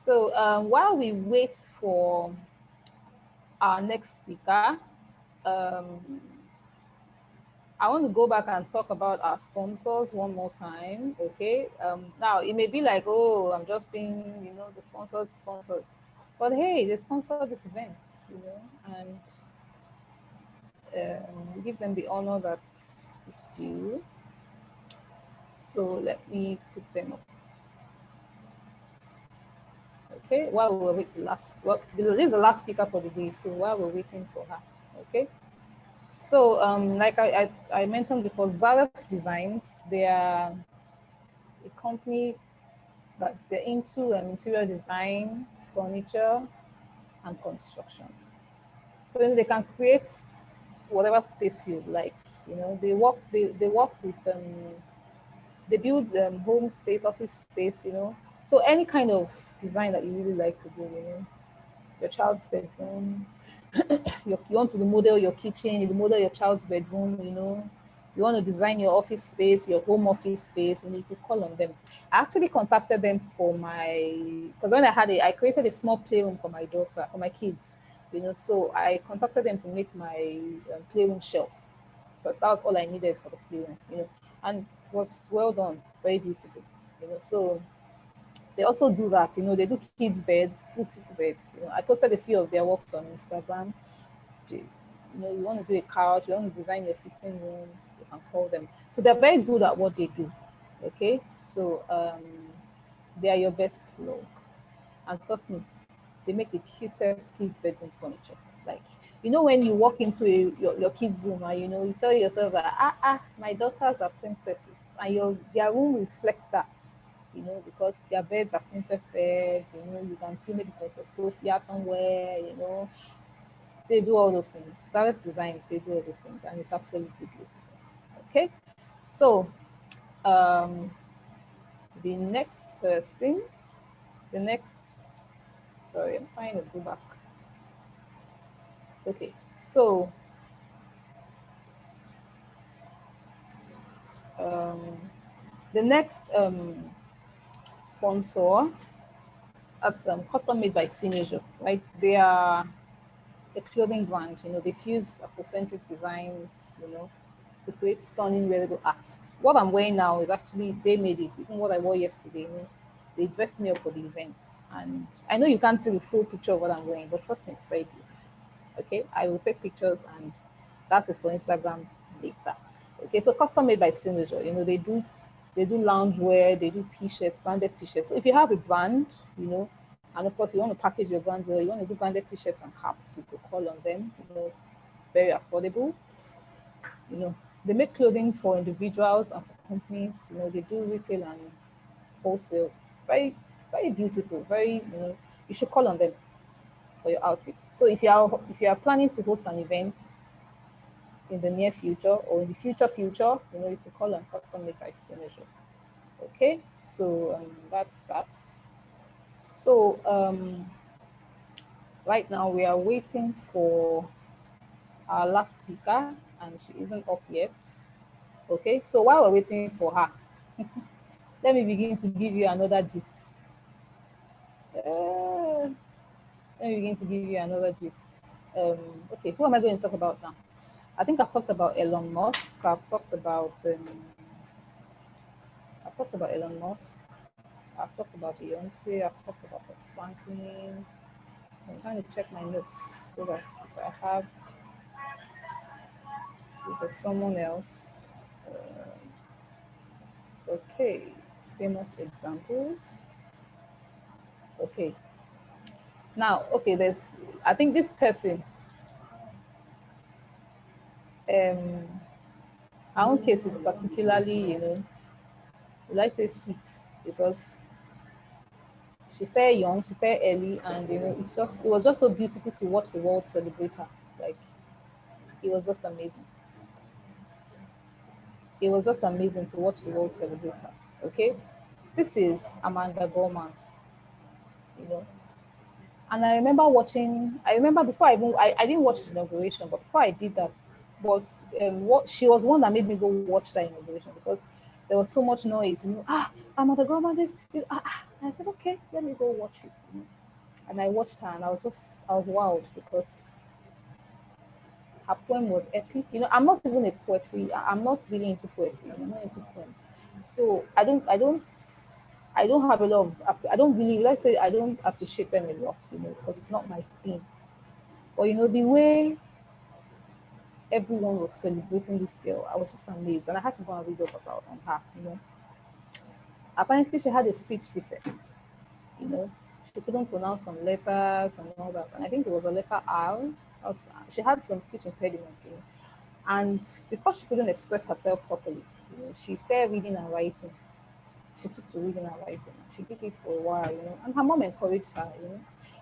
So while we wait for our next speaker, I want to go back and talk about our sponsors one more time, okay? Now, it may be like, oh, I'm just being, the sponsors. But hey, they sponsor this event, and give them the honor that is due. So let me put them up. Okay, while we're waiting, this is the last speaker for the day, so while we're waiting for her, okay? So, like I mentioned before, Zaref Designs, they are a company that they're into interior design, furniture, and construction. So they can create whatever space you like. They work with they build home space, office space. So any kind of design that you really like to do. Your child's bedroom, you want to model your kitchen, you model your child's bedroom, you want to design your office space, your home office space, and you could call on them. I actually contacted them because when I created a small playroom for my daughter, for my kids, so I contacted them to make my playroom shelf, because that was all I needed for the playroom, and it was well done, very beautiful, so they also do that, they do kids' beds, beautiful beds. I posted a few of their works on Instagram. You want to do a couch, you want to design your sitting room, you can call them. So they're very good at what they do. Okay, so they are your best plug. And trust me, they make the cutest kids' bedroom furniture. Like, when you walk into your kids' room and you tell yourself that my daughters are princesses, and their room reflects that. Because their beds are princess beds, you can see maybe Princess Sophia somewhere, they do all those things. Self designs, they do all those things, and it's absolutely beautiful. Okay, so the next person, sorry, I'm trying to go back. Okay, so the next sponsor, that's custom made by Signature, right? They are a clothing brand. They fuse Afrocentric designs, to create stunning wearable art. What I'm wearing now is actually, they made it. Even what I wore yesterday, they dressed me up for the event. And I know you can't see the full picture of what I'm wearing, but trust me, it's very beautiful. Okay, I will take pictures, and that is for Instagram later. Okay, so custom made by Signature. They do loungewear, they do t-shirts, branded t-shirts. So if you have a brand, and of course you want to package your brand well, you want to do branded t-shirts and caps, you could call on them. Very affordable. They make clothing for individuals and for companies. They do retail and wholesale. Very, very beautiful. Very, you should call on them for your outfits. So if you are planning to host an event in the near future or in the future, you can call on custom made by Signature. Okay, so that's that. So right now we are waiting for our last speaker, and she isn't up yet. Okay, so while we're waiting for her, let me begin to give you another gist. Okay, who am I going to talk about now? I think I've talked about Elon Musk. I've talked about Elon Musk. I've talked about Beyonce. I've talked about Franklin. So I'm trying to check my notes so that if I have if there's someone else. Okay, famous examples. Okay. Now, okay, I think this person, her own case is particularly, would I say sweet, because she started young, she started early, and it was just so beautiful to watch the world celebrate her. Like, it was just amazing. It was just amazing to watch the world celebrate her. Okay, this is Amanda Gorman, you know. And I remember before I didn't watch the inauguration, but before I did that, but she was one that made me go watch that inauguration, because there was so much noise, Amanda Gorman, this, And I said, okay, let me go watch it. And I watched her, and I was wowed because her poem was epic. I'm not even a poetry. I'm not really into poetry. I'm not into poems. So I don't have a lot of, I don't really, let's say I don't appreciate them a lot, because it's not my thing. But the way everyone was celebrating this girl, I was just amazed. And I had to go and read up about on her. Apparently she had a speech defect, you know. She couldn't pronounce some letters and all that. And I think it was a letter R. She had some speech impediments. And because she couldn't express herself properly, she started reading and writing. She took to reading and writing. She did it for a while. And her mom encouraged her.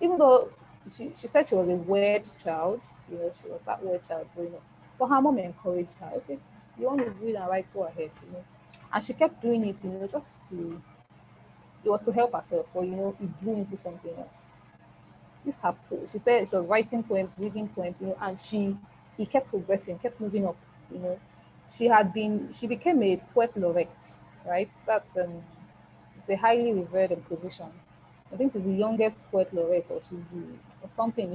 Even though she said she was a weird child, she was that weird child growing up. But her mom encouraged her, okay, you want to read and write, go ahead. And she kept doing it, just to, it was to help herself, but it grew into something else. This her she said she was writing poems, reading poems, and he kept progressing, kept moving up, you know. She became a poet laureate, right? That's it's a highly revered position. I think she's the youngest poet laureate, or or something.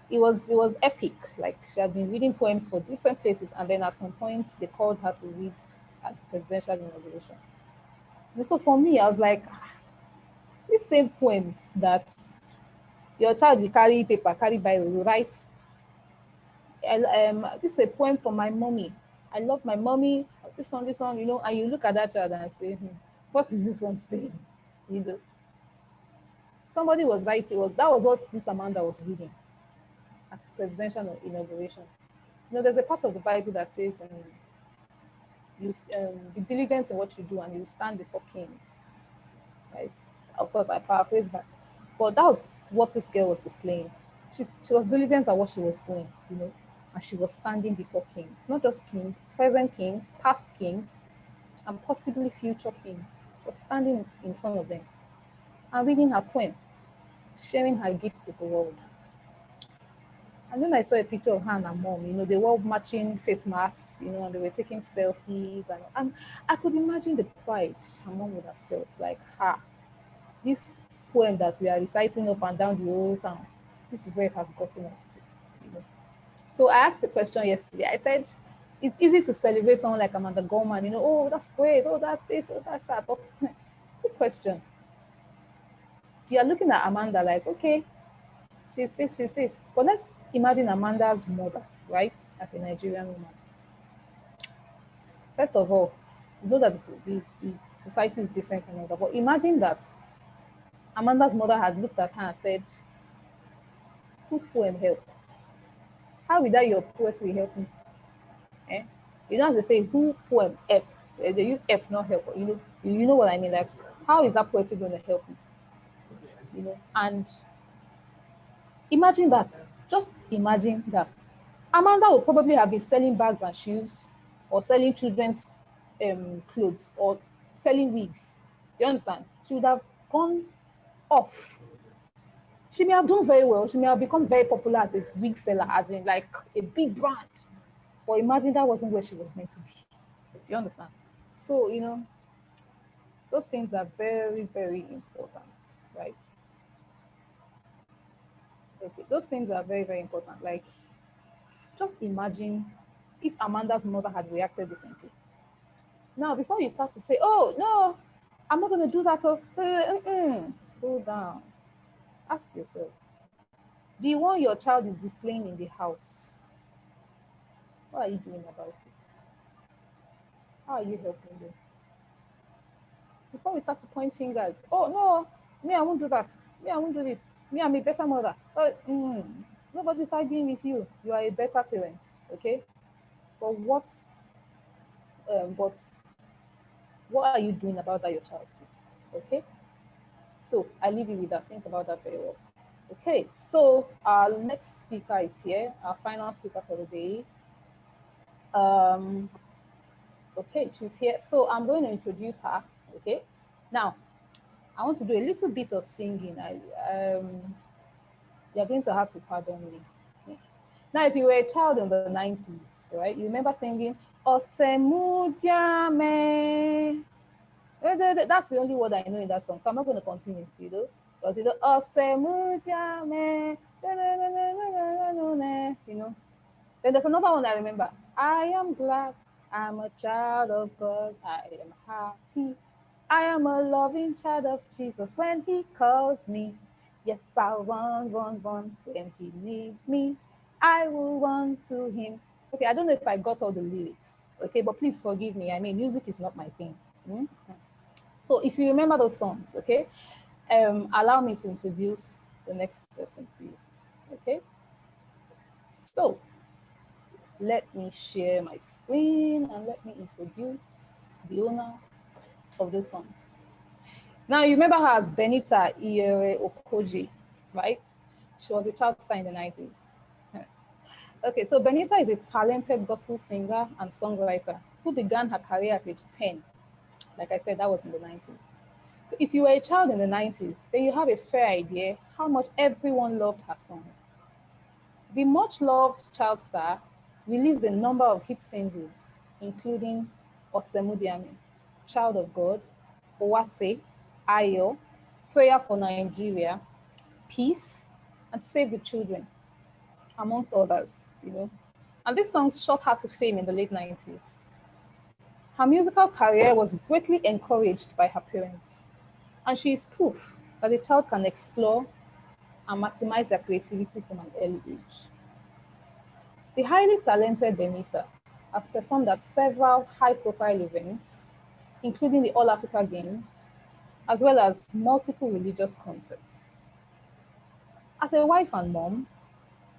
It was epic. Like, she had been reading poems for different places, and then at some point they called her to read at the presidential inauguration. So for me, I was like, these same poems that your child will carry paper, carry Bible, will write. This is a poem from my mommy. I love my mommy. This one, and you look at that child and say, what is this one saying? You know, somebody was writing. That was what this Amanda was reading at the presidential inauguration. There's a part of the Bible that says, "You be diligent in what you do, and you stand before kings." Right? Of course, I paraphrase that, but that was what this girl was displaying. She was diligent at what she was doing, and she was standing before kings, not just kings, present kings, past kings, and possibly future kings. She was standing in front of them and reading her poem, sharing her gift with the world. And then I saw a picture of her and her mom. They were matching face masks, and they were taking selfies. And I could imagine the pride her mom would have felt, like, this poem that we are reciting up and down the whole town, this is where it has gotten us to. You know. So I asked the question yesterday. I said, it's easy to celebrate someone like Amanda Gorman, oh, that's great, oh, that's this, oh, that's that. But good question. You are looking at Amanda like, okay, she's this, she's this. But let's imagine Amanda's mother, right, as a Nigerian woman. First of all, you know that the society is different and all that, but imagine that Amanda's mother had looked at her and said, who poem help? How will that your poetry help me? Eh? As they say, who poem help? They use help, not help. You know what I mean? Like, how is that poetry going to help me? And imagine that. Just imagine that. Amanda would probably have been selling bags and shoes, or selling children's clothes, or selling wigs. Do you understand? She would have gone off. She may have done very well. She may have become very popular as a wig seller, as in like a big brand. But imagine that wasn't where she was meant to be. Do you understand? So, those things are very, very important, right? Okay, those things are very, very important. Like, just imagine if Amanda's mother had reacted differently. Now, before you start to say, oh, no, I'm not going to do that. Hold down. Ask yourself, the one your child is displaying in the house, what are you doing about it? How are you helping them? Before we start to point fingers, oh, no, me, I won't do that. Me, I won't do this. Me, I'm a better mother. Nobody's arguing with you. You are a better parent, okay? But but what are you doing about that your child's gift? Okay? So I leave you with that. Think about that very well. Okay, so our next speaker is here, our final speaker for the day. Okay, she's here. So I'm going to introduce her. Okay. Now, I want to do a little bit of singing. You're going to have to pardon me. Now, if you were a child in the 90s, right, you remember singing Osemudiame. That's the only word I know in that song, so I'm not going to continue, you know, because you know, Osemudiame, you know. Then there's another one I remember. I am glad I'm a child of God. I am happy. I am a loving child of Jesus when he calls me. Yes, I'll run when he needs me. I will run to him. Okay, I don't know if I got all the lyrics. Okay, but please forgive me. I mean, music is not my thing. Hmm? So if you remember those songs, okay, allow me to introduce the next person to you. Okay, so let me share my screen and let me introduce the owner of the songs. Now, you remember her as BENITA OKOJIE, right? She was a child star in the 90s. Okay, so BENITA is a talented gospel singer and songwriter who began her career at age 10. Like I said, that was in the 90s. If you were a child in the 90s, then you have a fair idea how much everyone loved her songs. The much loved child star released a number of hit singles, including Osemudiame, Child of God, Owase, Ayo, Prayer for Nigeria, Peace, and Save the Children, amongst others, you know. And these songs shot her to fame in the late 90s. Her musical career was greatly encouraged by her parents, and she is proof that a child can explore and maximize their creativity from an early age. The highly talented BENITA has performed at several high-profile events, including the All Africa Games, as well as multiple religious concerts. As a wife and mom,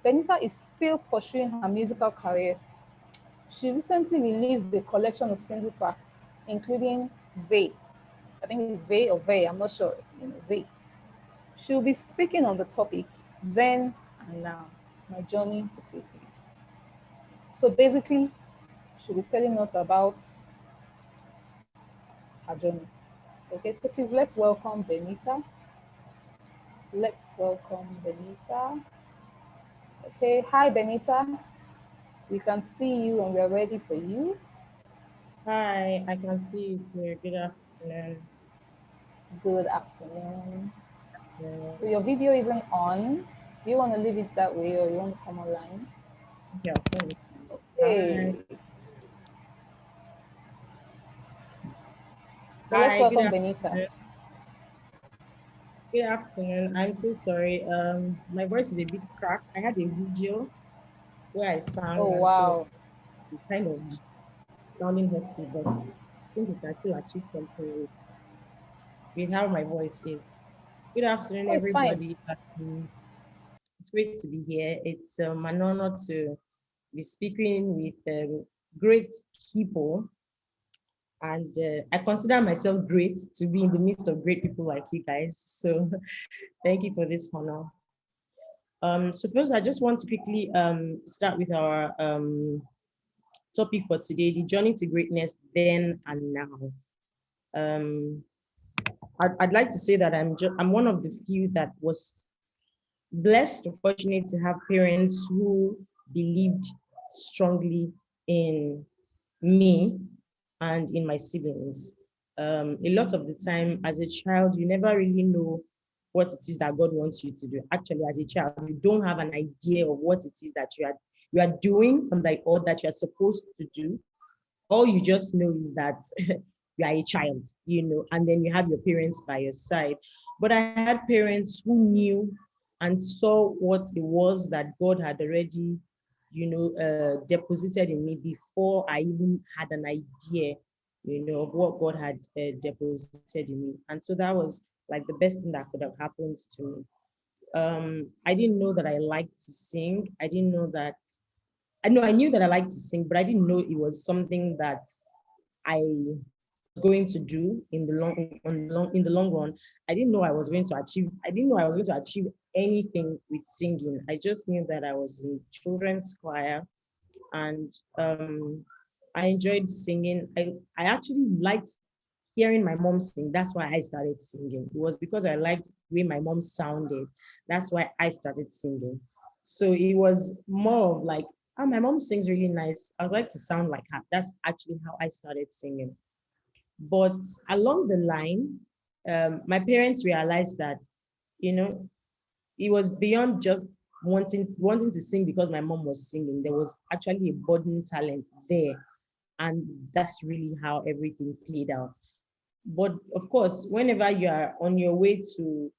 BENITA is still pursuing her musical career. She recently released a collection of single tracks, including Vey. I think it's Vey or Vey, I'm not sure, you know, Vey. She'll be speaking on the topic, Then and Now, My Journey to Creativity. So basically, she'll be telling us about her journey. Okay, so please let's welcome BENITA. Let's welcome BENITA. Okay, hi BENITA. We can see you and we're ready for you. Hi, I can see you too. Good afternoon. Good afternoon. Yeah, So your video isn't on. Do you want to leave it that way or you want to come online? okay, I'll turn it on. Hi, Hey, so let's hi, good welcome BENITA. afternoon. Good afternoon. I'm so sorry. My voice is a bit cracked. I had a video where I sang, Oh, and so wow. it's kind of sounding husky, but I think we can still achieve something with how my voice is. Good afternoon, Oh, it's fine. everybody. It's great to be here. It's an honor to be speaking with great people. And I consider myself great to be in the midst of great people like you guys. So thank you for this honor. Suppose I just want to quickly start with our topic for today, the journey to greatness then and now. Um, I'd like to say that I'm one of the few that was blessed or fortunate to have parents who believed strongly in me and in my siblings. A lot of the time, as a child, you never really know what it is that God wants you to do. Actually, as a child, you don't have an idea of what it is that you are doing and like or that you are supposed to do. All you just know is that you are a child, and then you have your parents by your side. But I had parents who knew and saw what it was that God had already, deposited in me before I even had an idea, of what God had deposited in me. And so that was like the best thing that could have happened to me. I didn't know that I liked to sing. I knew that I liked to sing, but I didn't know it was something that I was going to do in the long run. I didn't know I was going to achieve. I didn't know I was going to achieve anything with singing. I just knew that I was in children's choir, and I enjoyed singing. I actually liked hearing my mom sing. That's why I started singing. It was because I liked the way my mom sounded. That's why I started singing. So it was more of like, oh, my mom sings really nice. I'd like to sound like her. That's actually how I started singing. But along the line, my parents realized that, you know, it was beyond just wanting to sing because my mom was singing. There was actually a budding talent there, and that's really how everything played out. But of course, whenever you are on your way to,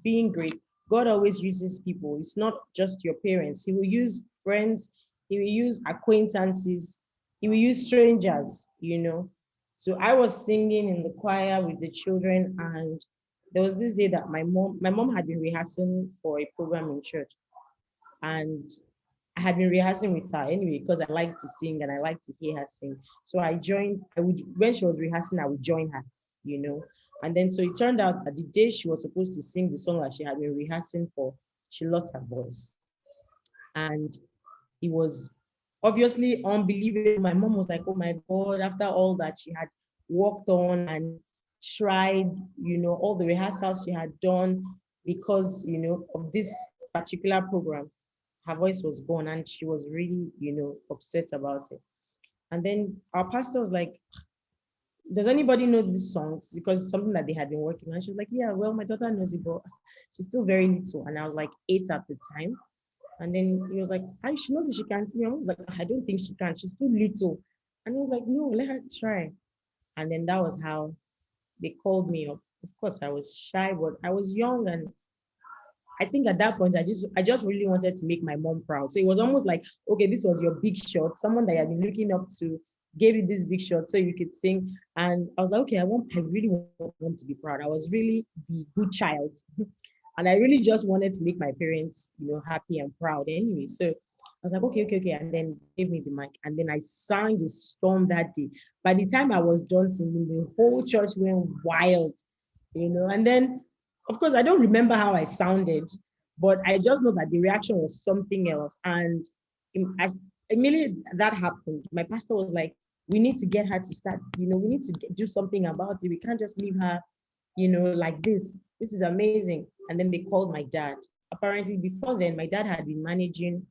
being great, God always uses people. It's not just your parents. He will use friends, he will use acquaintances, he will use strangers. So I was singing in the choir with the children, and there was this day that my mom had been rehearsing for a program in church, and I had been rehearsing with her anyway because I like to sing and I like to hear her sing. So I would, when she was rehearsing, I would join her, you know. And then so it turned out that the day she was supposed to sing the song that she had been rehearsing for, she lost her voice. And it was obviously unbelievable. My mom was like, oh my God, after all that she had worked on and tried, all the rehearsals she had done because, of this particular program, her voice was gone and she was really, upset about it. And then our pastor was like, does anybody know these songs? Because it's something that they had been working on. She was like, yeah, well, my daughter knows it, but she's still very little. And I was like 8 at the time. And then he was like, she knows that she can't sing. I was like, I don't think she can. She's too little. And he was like, no, let her try. And then that was how they called me up. Of course, I was shy, but I was young, and I think at that point I just really wanted to make my mom proud. So it was almost like, okay, this was your big shot, someone that you had been looking up to gave you this big shot so you could sing. And I was like, okay, I really want mom to be proud. I was really the good child. And I really just wanted to make my parents, happy and proud anyway. So I was like, okay, okay, okay. And then they gave me the mic. And then I sang a storm that day. By the time I was done singing, the whole church went wild. And then, of course, I don't remember how I sounded, but I just know that the reaction was something else. And as immediately that happened, my pastor was like, we need to get her to start, we need to do something about it. We can't just leave her, like this. This is amazing. And then they called my dad. Apparently, before then, my dad had been managing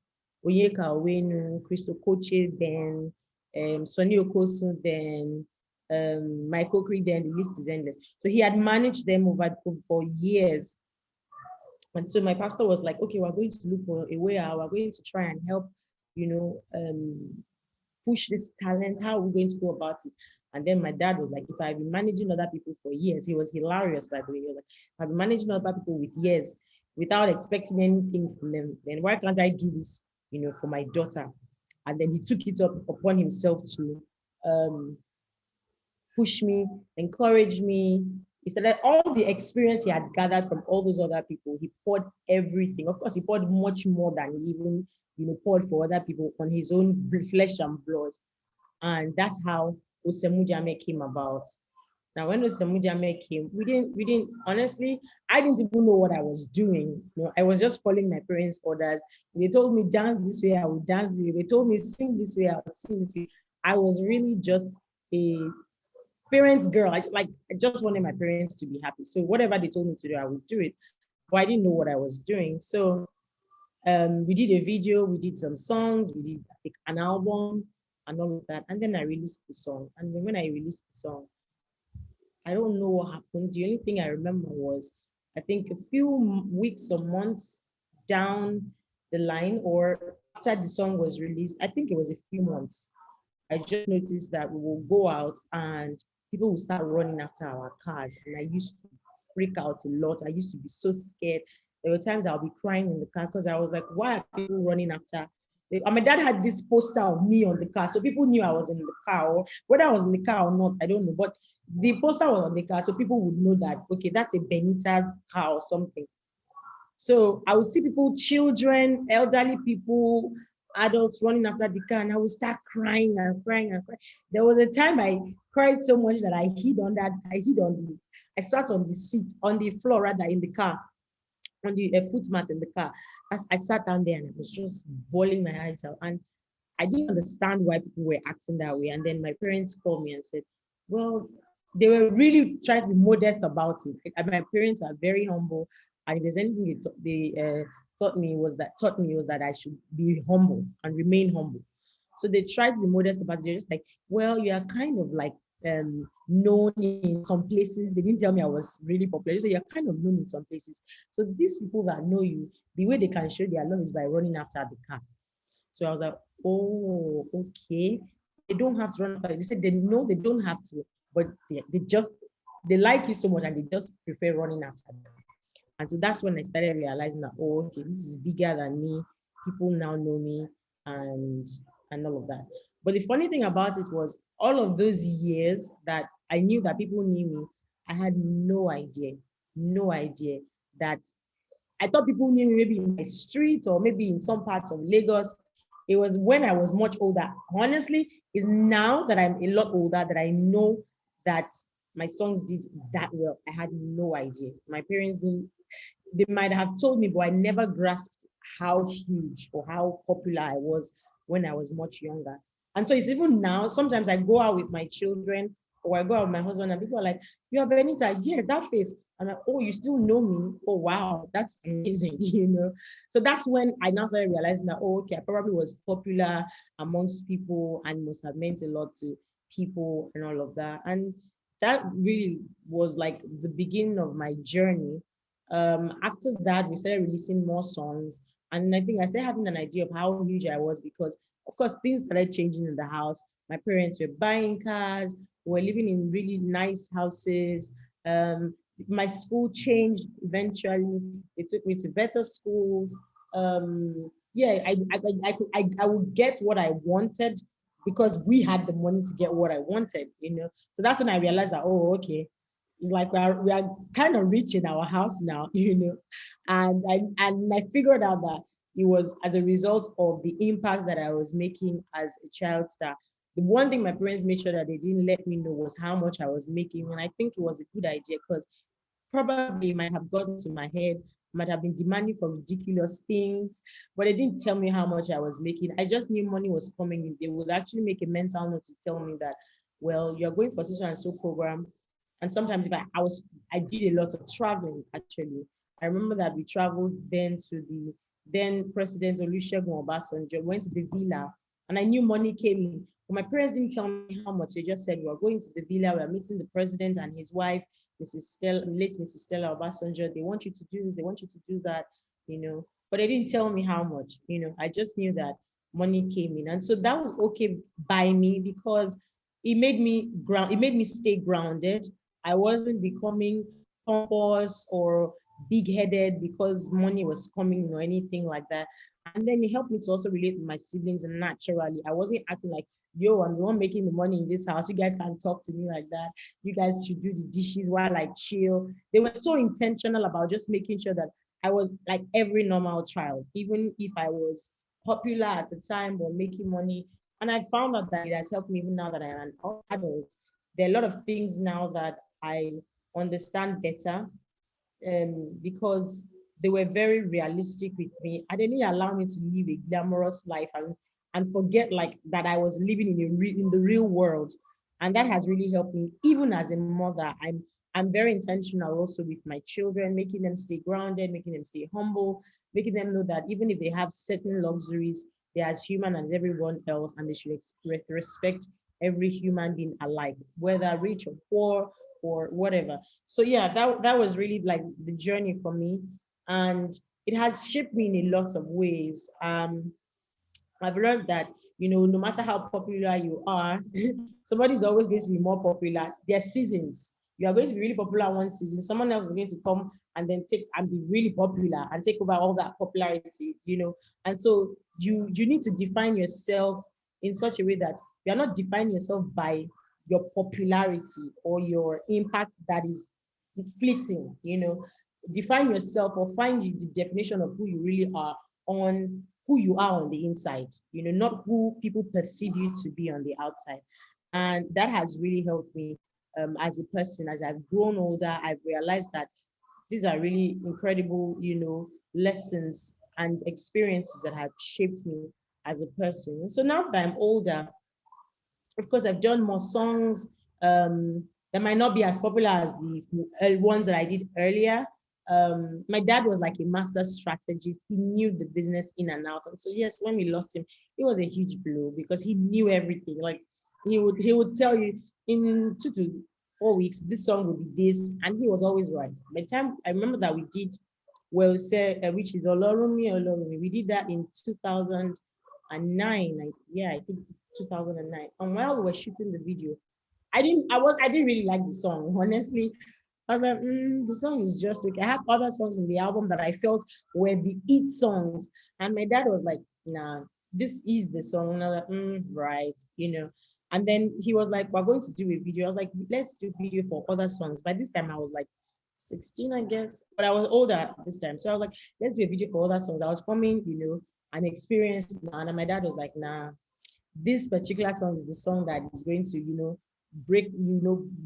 Oyeka Owenu, Chris Okoche, then Sonny Okosu, then Michael Creed, then the list is endless. So he had managed them over for years. And so my pastor was like, okay, we're going to look for a way out. We're going to try and help, you know, push this talent. How are we going to go about it? And then my dad was like, if I've been managing other people for years, he was hilarious, by the way. He was like, I've been managing other people with years without expecting anything from them. Then why can't I do this, for my daughter? And then he took it up upon himself to um, push me, encourage me. He said that all the experience he had gathered from all those other people, he poured everything. Of course, he poured much more than he even, poured for other people on his own flesh and blood. And that's how Osemujame came about. Now, when Osemujame came, we didn't, honestly, I didn't even know what I was doing. I was just following my parents' orders. They told me dance this way, I would dance this way. They told me sing this way, I would sing this way. I was really just a parents girl. I just wanted my parents to be happy. So whatever they told me to do, I would do it. But I didn't know what I was doing. So we did a video, we did some songs, we did like an album and all of that. And then I released the song. And when I released the song, I don't know what happened. The only thing I remember was, I think a few weeks or months down the line, or after the song was released, I think it was a few months, I just noticed that we will go out and people will start running after our cars. And I used to freak out a lot. I used to be so scared. There were times I'll be crying in the car because I was like, why are people running after? And my dad had this poster of me on the car. So people knew I was in the car, or whether I was in the car or not, I don't know. But the poster was on the car. So people would know that, okay, that's a BENITA's car or something. So I would see people, children, elderly people, adults running after the car, and I would start crying and crying and crying. There was a time I cried so much that I sat on the seat, on the floor rather, in the car, on the footmat in the car. As I sat down there and I was just bawling my eyes out. And I didn't understand why people were acting that way. And then my parents called me and said, well, they were really trying to be modest about it. My parents are very humble. And if there's anything they taught me was that I should be humble and remain humble. So they tried to be modest about it. They're just like, well, you are kind of like known in some places. They didn't tell me I was really popular. So you're kind of known in some places. So these people that know you, the way they can show their love is by running after the car. So I was like, oh, okay. They don't have to run after it. They said they know they don't have to, but they just they like you so much and they just prefer running after them. And so that's when I started realizing that, oh, okay, this is bigger than me. People now know me and and all of that. But the funny thing about it was all of those years that I knew that people knew me, I had no idea that I thought people knew me maybe in my street or maybe in some parts of Lagos. It was when I was much older. Honestly, it's now that I'm a lot older that I know that my songs did that well. I had no idea. My parents didn't, they might have told me, but I never grasped how huge or how popular I was when I was much younger. And so it's even now, sometimes I go out with my children or I go out with my husband and people are like, you are Benita. Yes, that face. I'm like, oh, you still know me? Oh, wow, that's amazing, you know? So that's when I now started realizing that, oh, okay, I probably was popular amongst people and must have meant a lot to people and all of that. And that really was like the beginning of my journey. After that, we started releasing more songs. And I think I started having an idea of how huge I was because, of course, things started changing in the house. My parents were buying cars, we were living in really nice houses. Um, my school changed eventually. They took me to better schools. Yeah, I would get what I wanted because we had the money to get what I wanted, you know. So that's when I realized that, oh, okay, it's like we are kind of rich in our house now, you know. And I figured out that it was as a result of the impact that I was making as a child star. The one thing my parents made sure that they didn't let me know was how much I was making. And I think it was a good idea because probably might have gotten to my head, might have been demanding for ridiculous things, but they didn't tell me how much I was making. I just knew money was coming in. They would actually make a mental note to tell me that, well, you're going for so and so program. And sometimes if I did a lot of traveling actually. I remember that we traveled then to the then President Olusegun Obasanjo, went to the villa, and I knew money came in. But my parents didn't tell me how much. They just said, we're going to the villa, we're meeting the president and his wife, late Mrs. Stella Obasanjo. They want you to do this, they want you to do that, you know. But they didn't tell me how much, you know. I just knew that money came in. And so that was okay by me because it made me stay grounded. I wasn't becoming pompous or big-headed because money was coming or anything like that. And then it helped me to also relate with my siblings and naturally. I wasn't acting like, yo, I'm the one making the money in this house. You guys can't talk to me like that. You guys should do the dishes while I chill. They were so intentional about just making sure that I was like every normal child, even if I was popular at the time or making money. And I found out that it has helped me even now that I am an adult. There are a lot of things now that I understand better because they were very realistic with me. And they didn't allow me to live a glamorous life and forget like that I was living in the real world. And that has really helped me. Even as a mother, I'm very intentional also with my children, making them stay grounded, making them stay humble, making them know that even if they have certain luxuries, they're as human as everyone else, and they should respect every human being alike, whether rich or poor or whatever. So yeah, that was really like the journey for me, and it has shaped me in a lot of ways. I've learned that, you know, no matter how popular you are, somebody's always going to be more popular. There are seasons. You are going to be really popular one season. Someone else is going to come and then take and be really popular and take over all that popularity, you know. And so you need to define yourself in such a way that you are not defining yourself by your popularity or your impact that is fleeting, you know. Define yourself or find the definition of who you really are on who you are on the inside, you know, not who people perceive you to be on the outside. And that has really helped me as a person. As I've grown older, I've realized that these are really incredible, you know, lessons and experiences that have shaped me as a person. And so now that I'm older, of course, I've done more songs that might not be as popular as the ones that I did earlier. My dad was like a master strategist. He knew the business in and out. And so, yes, when we lost him, it was a huge blow because he knew everything. Like, He would tell you in 2 to 4 weeks this song will be this, and he was always right. By the time I remember that we did well say which is Olorumi Olorumi, we did that in 2009. Yeah, I think 2009. And while we were shooting the video, I didn't really like the song, honestly. I was like, the song is just okay. I have other songs in the album that I felt were the hit songs. And my dad was like, nah, this is the song. And I was like, right, And then he was like, we're going to do a video. I was like, let's do video for other songs. By this time, I was like 16, I guess, but I was older this time. So I was like, let's do a video for other songs. I was forming, an experience now. And my dad was like, nah, this particular song is the song that is going to, break,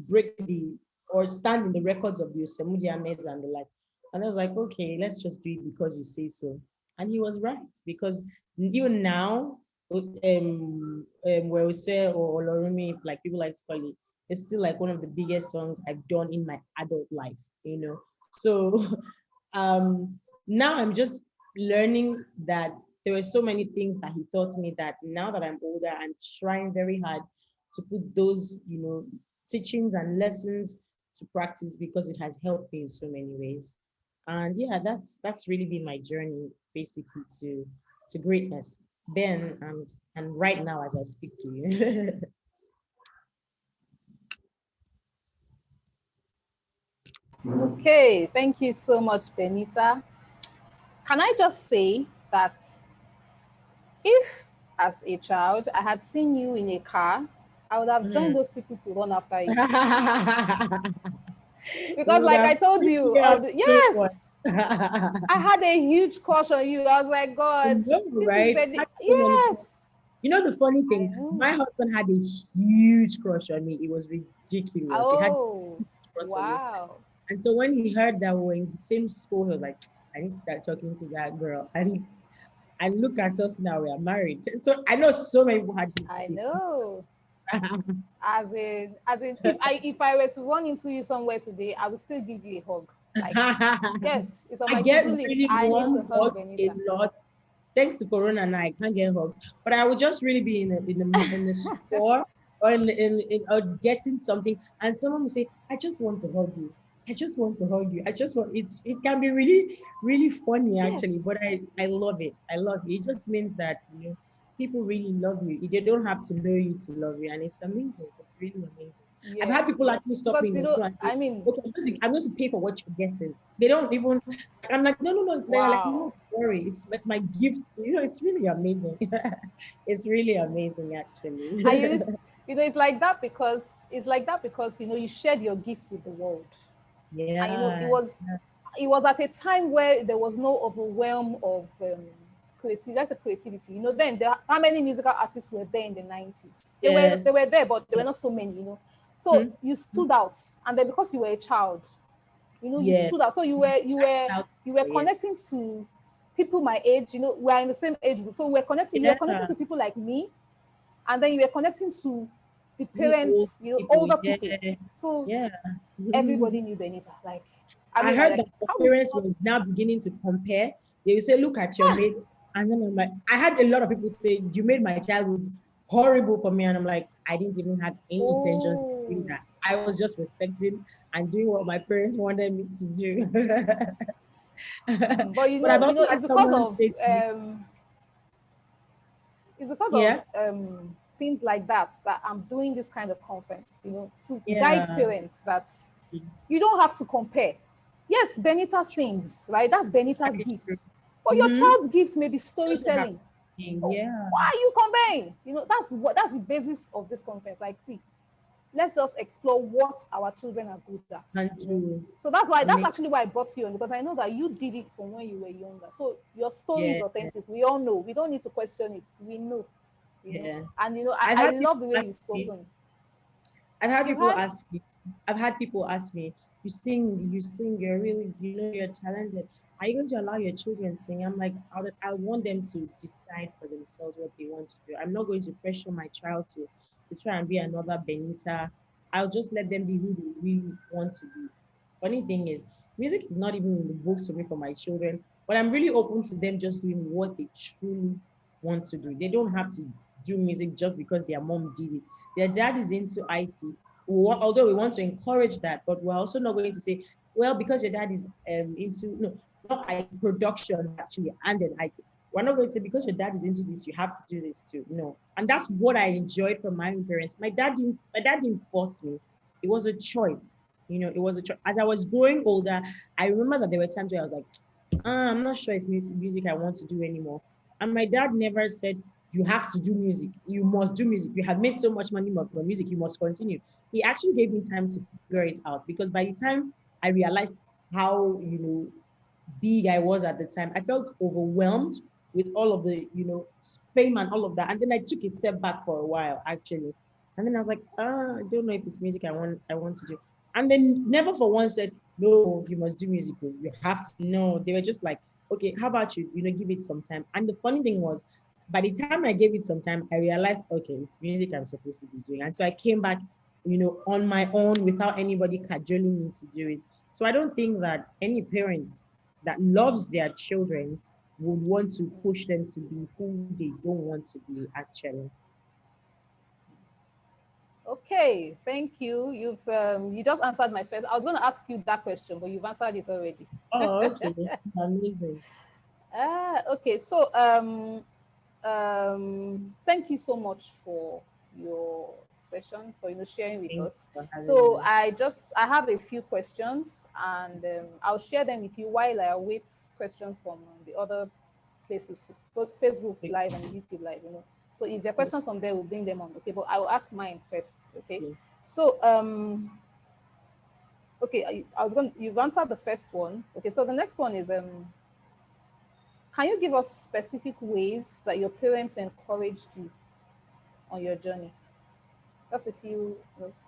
break the or stand in the records of the Osemudia Meds and the like. And I was like, okay, let's just do it because you say so. And he was right, because even now, where we say or Olorumi, like people like to call it, it's still like one of the biggest songs I've done in my adult life. So now I'm just learning that there were so many things that he taught me that now that I'm older, I'm trying very hard to put those, teachings and lessons to practice, because it has helped me in so many ways. And yeah, that's really been my journey basically to greatness then and right now as I speak to you. Okay, thank you so much, Benita. Can I just say that if, as a child, I had seen you in a car, I would have joined Mhm. those people to run after you. You Because, would like have I told picked you, me up straight one. yes, I had a huge crush on you. I was like, I God, know, this is right? I Benny. had so many. Yes, The funny I thing, my know. husband had a huge crush on me. It was ridiculous. He had a Oh, crush on me. wow. And so when he heard that we were in the same school, he was like, I need to start talking to that girl. And look at us now, we are married. So I know so many people had I to. know. As in, if I were to run into you somewhere today, I would still give you a hug. Like, yes, it's on I my get to-do list. really I need to warm hug hugs a Benita. lot. Thanks to Corona now, I can't get hugs. But I would just really be in the store or or getting something, and someone will say, "I just want to hug you. I just want to hug you. I just want." It can be really really funny actually, Yes, but I love it. I love it. It just means that people really love you. They don't have to know you to love you, and it's amazing. It's really amazing. I've had people yes. actually stop me Because in the store and say, I mean, "Okay, I'm going to pay for what you're getting." They don't even. I'm like, no, no, no. They're like, no, wow. don't worry. It's my gift. It's really amazing. It's really amazing, Are actually. you? It's like that because you shared your gift with the world, and it Yeah. was at a time where there was no overwhelm of creativity. That's a creativity. Then how many musical artists were there in the 90s? They Yes. were there, but there were Yes. not so many. So Mhm. you stood out, and then because you were a child, you Yeah. stood out. So you were Yes. connecting to people my age. We're in the same age group, so we're connecting. You were connecting Yeah. to people like me, and then you were connecting to the We old parents, people. older Yeah. people. So Yeah. everybody knew Benita. Like, I I mean, heard that the how would you parents not? were now beginning to compare. They will say, "Look at your mate," and then I'm like, I had a lot of people say, "You made my childhood horrible for me," and I'm like, I didn't even have any intentions of doing Oh, that. I was just respecting and doing what my parents wanted me to do. but But I've also had it's because someone of say to me, it's because of "Yeah, things like that I'm doing this kind of conference. To guide yeah, parents that you don't have to compare. Yes, Benita sings, right? That's that Benita's is true." gift. But your Mm-hmm. child's gift may be Doesn't have storytelling. to be, Oh, yeah, why are you comparing? That's the basis of this conference. Like, see, let's just explore what our children are good and at. to So that's make, actually why I brought you on, because I know that you did it from when you were younger. So your story is yeah, authentic. We all know. We don't need to question it. We know. yeah. And I've I had people love the way ask you've me, spoken. I've had You've people had ask me, I've had people ask me, you sing, you're really, you're talented. Are you going to allow your children to sing? I'm like, I want them to decide for themselves what they want to do. I'm not going to pressure my child to try and be another Benita. I'll just let them be who they really want to be. Funny thing is, music is not even in the books for me for my children, but I'm really open to them just doing what they truly want to do. They don't have to do music just because their mom did it. their dad is into IT. Although we want to encourage that, but we're also not going to say, well, because your dad is into, no, not IT production actually, and then IT. We're not going to say because your dad is into this, you have to do this too. No. And that's what I enjoyed from my own parents. My dad didn't force me. It was a choice. It was a choice. As I was growing older, I remember that there were times where I was like, I'm not sure it's music I want to do anymore. And my dad never said, you have to do music. You must do music. You have made so much money from music. You must continue. He actually gave me time to figure it out, because by the time I realized how, big I was at the time, I felt overwhelmed with all of the, fame and all of that. And then I took a step back for a while, actually. And then I was like, I don't know if it's music I want to do. And then never for once said, no, you must do music. You have to. No, they were just like, okay, how about you, give it some time. And the funny thing was, by the time I gave it some time, I realized, okay, it's music I'm supposed to be doing. And so I came back, on my own without anybody cajoling me to do it. So I don't think that any parent that loves their children would want to push them to be who they don't want to be, actually. Okay, thank you. You just answered my first. I was going to ask you that question, but you've answered it already. Oh, okay. Amazing. Okay. So thank you so much for your session, for sharing with Thanks us. for having So me. I have a few questions, and I'll share them with you while I await questions from the other places, Facebook Okay. Live and YouTube Live. So if there are questions from there, we'll bring them on. Okay, but I will ask mine first. Okay. Okay. So okay, I was going. You've answered the first one. Okay, so the next one is can you give us specific ways that your parents encouraged you on your journey? Just a few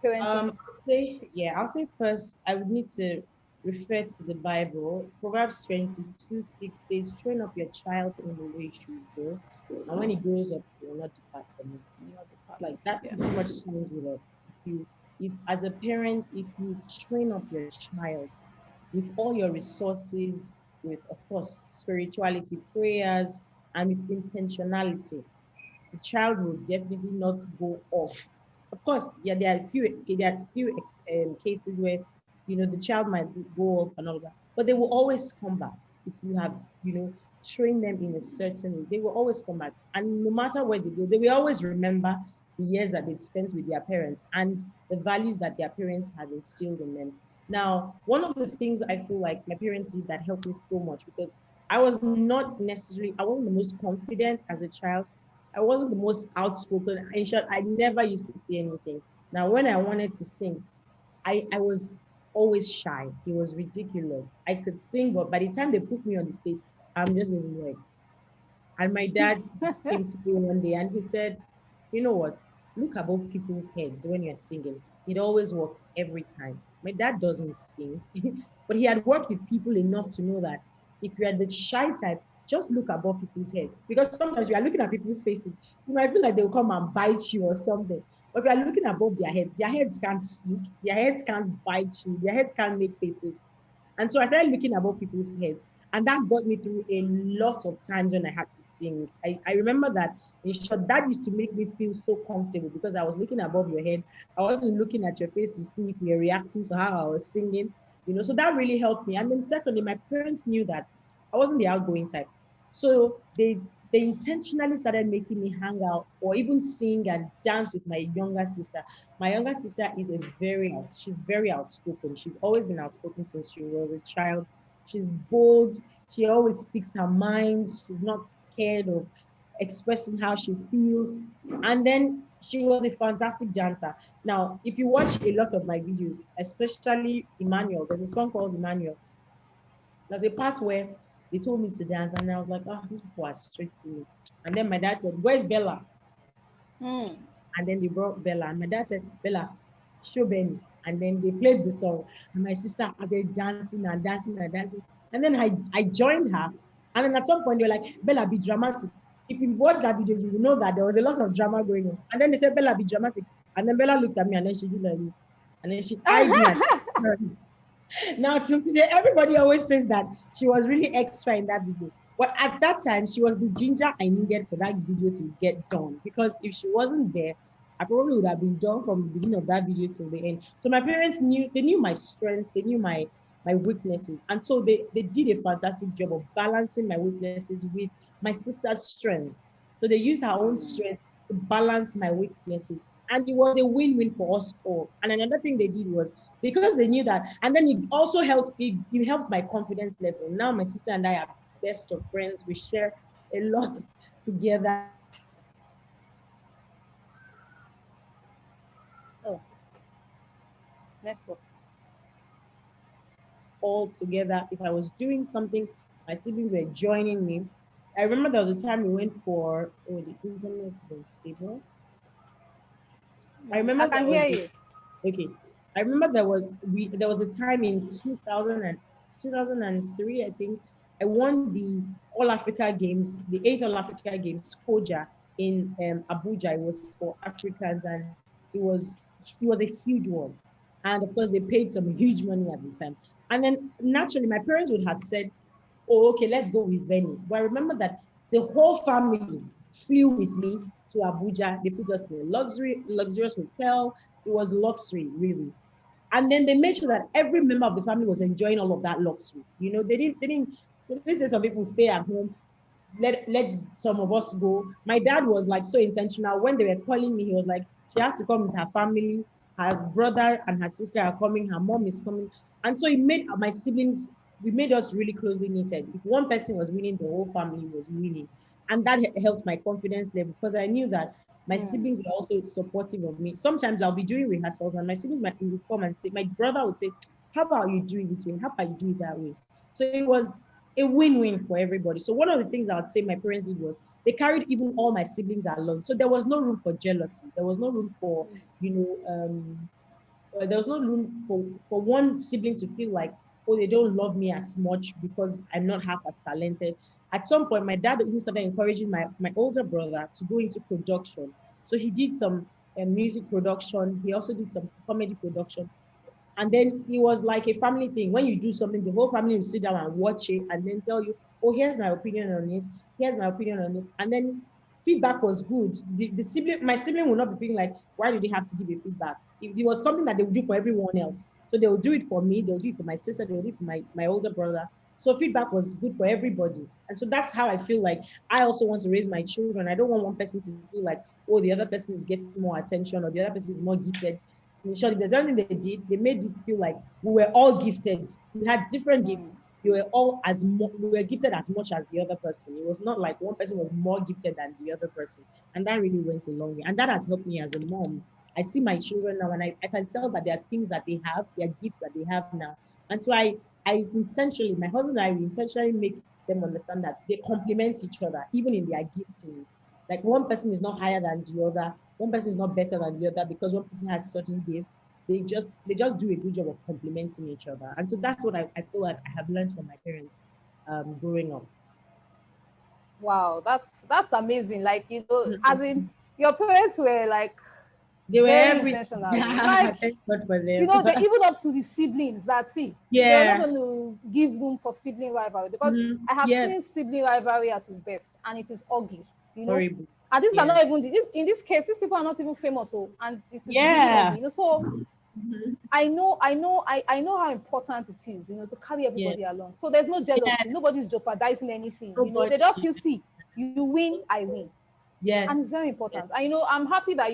parenting tips. I'll say first, I would need to refer to the Bible. Proverbs 22:6 says, train up your child in the way he should go, and when he grows up, he will not depart from it. Not the Like parts. that Yeah. pretty much sums it up. If as a parent, if you train up your child with all your resources, with of course spirituality, prayers, and with intentionality, the child will definitely not go off. Of course, yeah, there are few cases where the child might go off and all that, but they will always come back if you have trained them in a certain way. They will always come back, and no matter where they go, they will always remember the years that they spent with their parents and the values that their parents have instilled in them. Now, one of the things I feel like my parents did that helped me so much, because I wasn't the most confident as a child. I wasn't the most outspoken. In short, I never used to say anything. Now, when I wanted to sing, I was always shy. It was ridiculous. I could sing, but by the time they put me on the stage, I'm just going to be like, and my dad came to me one day and he said, you know what? Look above people's heads when you're singing. It always works every time. My dad doesn't sing, but he had worked with people enough to know that if you're the shy type, just look above people's heads. Because sometimes you are looking at people's faces, you might feel like they'll come and bite you or something. But if you are looking above their heads can't speak, their heads can't bite you, their heads can't make faces. And so I started looking above people's heads. And that got me through a lot of times when I had to sing. I remember that in short, that used to make me feel so comfortable because I was looking above your head. I wasn't looking at your face to see if you're reacting to how I was singing, so that really helped me. And then secondly, my parents knew that I wasn't the outgoing type. So they intentionally started making me hang out or even sing and dance with my younger sister. My younger sister she's very outspoken. She's always been outspoken since she was a child. She's bold. She always speaks her mind. She's not scared of expressing how she feels. And then she was a fantastic dancer. Now, if you watch a lot of my videos, especially Emmanuel, there's a song called Emmanuel. There's a part where they told me to dance, and I was like, oh, these people are straight to me. And then my dad said, where's Bella? Hmm. And then they brought Bella, and my dad said, Bella, show Benny. And then they played the song, and my sister started dancing and dancing and dancing. And then I joined her. And then at some point, they were like, Bella, be dramatic. If you watch that video, you will know that there was a lot of drama going on. And then they said, Bella, be dramatic. And then Bella looked at me, and then she did like this. And then she eyed me. Now, till today, everybody always says that she was really extra in that video. But at that time, she was the ginger I needed for that video to get done. Because if she wasn't there, I probably would have been done from the beginning of that video till the end. So my parents knew, they knew my strength, they knew my weaknesses. And so they did a fantastic job of balancing my weaknesses with my sister's strengths. So they used her own strength to balance my weaknesses. And it was a win-win for us all. And another thing they did was because they knew that, and then it helped my confidence level. Now my sister and I are best of friends. We share a lot together. Oh, network. All together. If I was doing something, my siblings were joining me. I remember there was a time we went for, oh, the internet is unstable. I I remember can hear you. okay. I remember there was a time in 2003, I think. I won the All Africa Games, the eighth All Africa Games, Koja in Abuja. It was for Africans, and it was a huge one. And of course, they paid some huge money at the time. And then naturally, my parents would have said, "Oh, okay, let's go with Benny." But I remember that the whole family flew with me to Abuja. They put us in a luxurious hotel. It was luxury, really. And then they made sure that every member of the family was enjoying all of that luxury. They didn't say some people stay at home, let some of us go. My dad was like so intentional. When they were calling me, he was like, she has to come with her family. Her brother and her sister are coming. Her mom is coming. And so it made my siblings, we made us really closely knitted. If one person was winning, the whole family was winning. And that helped my confidence level because I knew that my siblings were also supportive of me. Sometimes I'll be doing rehearsals and my siblings might come and say, my brother would say, how about you do it this way? How about you do it that way? So it was a win-win for everybody. So one of the things I would say my parents did was they carried even all my siblings along. So there was no room for jealousy. There was no room for, there was no room for one sibling to feel like, oh, they don't love me as much because I'm not half as talented. At some point, my dad even started encouraging my older brother to go into production. So he did some music production. He also did some comedy production. And then it was like a family thing. When you do something, the whole family will sit down and watch it and then tell you, oh, here's my opinion on it. Here's my opinion on it. And then feedback was good. My sibling will not be feeling like, why do they have to give a feedback? If it was something that they would do for everyone else. So they will do it for me, they'll do it for my sister, they'll do it for my older brother. So feedback was good for everybody. And so that's how I feel like I also want to raise my children. I don't want one person to feel like, oh, the other person is getting more attention or the other person is more gifted. In short, if there's something they did, they made it feel like we were all gifted. We had different gifts. We were gifted as much as the other person. It was not like one person was more gifted than the other person. And that really went a long way. And that has helped me as a mom. I see my children now and I can tell that there are things that they have, there are gifts that they have now. And so I intentionally, my husband and I, we intentionally make them understand that they complement each other, even in their giftings. Like one person is not higher than the other, one person is not better than the other because one person has certain gifts. They just do a good job of complementing each other. And so that's what I feel like I have learned from my parents growing up. Wow, that's amazing. Like, as in your parents were like They were very everything. intentional. Like, Thank God for them. they even up to the siblings that see, they were not Yeah. going to give room for sibling rivalry because I have Yes. seen sibling rivalry at its best and it is ugly, Horrible. And these are Yeah. not even, in this case, these people are not even famous, and it is really Yeah. ugly, So Mhm. I know how important it is, to carry Yeah. everybody along. So there's no Yeah. jealousy. Nobody's jeopardizing anything. They Nobody. just feel, see, you win, I win, and it's Yes. very Yes. important. And I'm happy that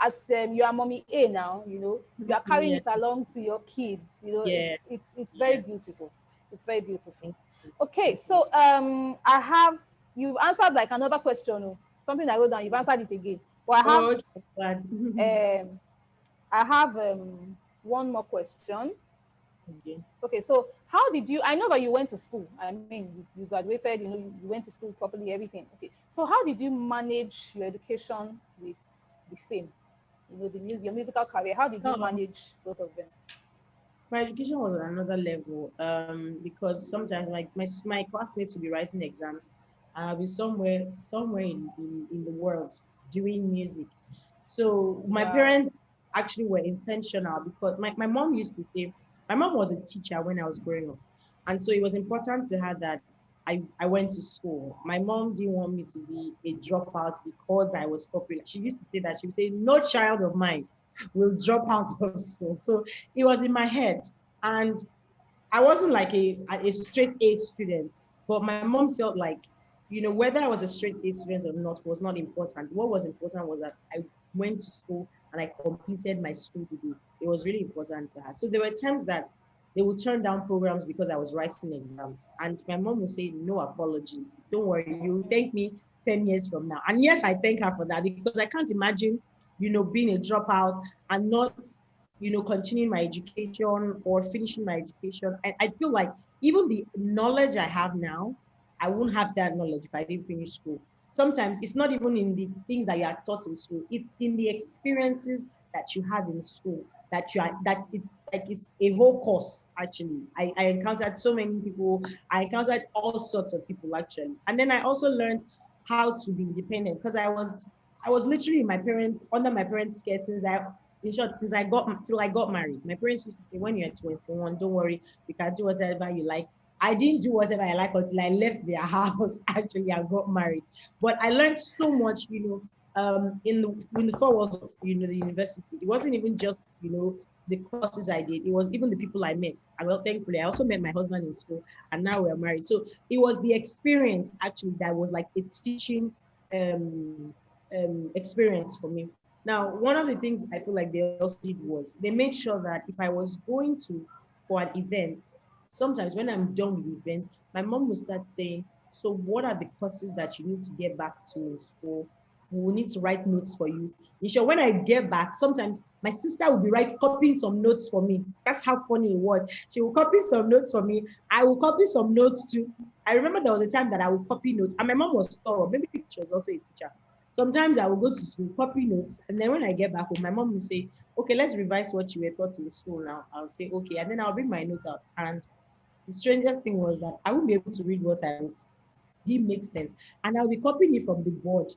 as you are mommy A now, you are carrying Yeah. it along to your kids. Yeah. It's very Yeah. beautiful. It's very beautiful. Thank you. Okay, Thank you. so I have you've answered like another question, something I wrote down. You've answered it again, but I have Oh, that's bad. um I have one more question. Okay. Okay, so how did you? I know that you went to school. I mean, you graduated. You went to school properly. Everything. Okay. So how did you manage your education with the fame? Your musical career. How did you Oh, manage both of them? my education was on another level because sometimes like my classmates would be writing exams and I'll be somewhere in the world doing music. So my Wow. parents actually were intentional because my mom used to say my mom was a teacher when I was growing up. And so it was important to her that I went to school. My mom didn't want me to be a dropout because I was popular. She used to say that. She would say, no child of mine will drop out of school. So it was in my head. And I wasn't like a straight A student, but my mom felt like, whether I was a straight A student or not was not important. What was important was that I went to school and I completed my school degree. It was really important to her. So there were times that they would turn down programs because I was writing exams. And my mom would say, no apologies. Don't worry, you will thank me 10 years from now. And yes, I thank her for that because I can't imagine, being a dropout and not continuing my education or finishing my education. I feel like even the knowledge I have now, I won't have that knowledge if I didn't finish school. Sometimes it's not even in the things that you are taught in school, it's in the experiences that you had in school that it's like it's a whole course actually. I encountered so many people, I encountered all sorts of people actually. And then I also learned how to be independent because I was literally under my parents' care in short, since I got till I got married. My parents used to say, when you're 21, don't worry, you can do whatever you like. I didn't do whatever I like until I left their house. Actually, I got married. But I learned so much, in the 4 walls of the university. It wasn't even just the courses I did. It was even the people I met. And well, thankfully, I also met my husband in school, and now we're married. So it was the experience actually that was like a teaching um, experience for me. Now, one of the things I feel like they also did was they made sure that if I was going to for an event, sometimes when I'm done with the event, my mom will start saying, so what are the courses that you need to get back to in school? We will need to write notes for you. In short, when I get back, sometimes my sister will be copying some notes for me. That's how funny it was. She will copy some notes for me. I will copy some notes too. I remember there was a time that I would copy notes, and my mom was thorough. Maybe she was also a teacher. Sometimes I will go to school, copy notes, and then when I get back home, my mom will say, okay, let's revise what you were taught in school now. I'll say, okay, and then I'll bring my notes out. And the strangest thing was that I wouldn't be able to read what I wrote. It didn't make sense. And I'll be copying it from the board.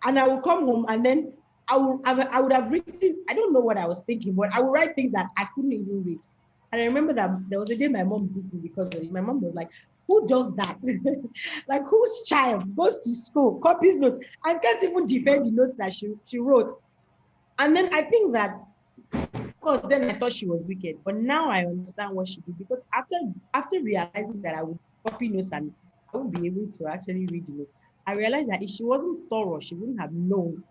And I will come home and then I would have written, I don't know what I was thinking, but I would write things that I couldn't even read. And I remember that there was a day my mom beat me because of it. My mom was like, who does that? Like, whose child goes to school, copies notes, and can't even defend the notes that she wrote? And then I think that, of course, then I thought she was wicked. But now I understand what she did because after realizing that I would copy notes and I wouldn't be able to actually read the notes, I realized that if she wasn't thorough, she wouldn't have known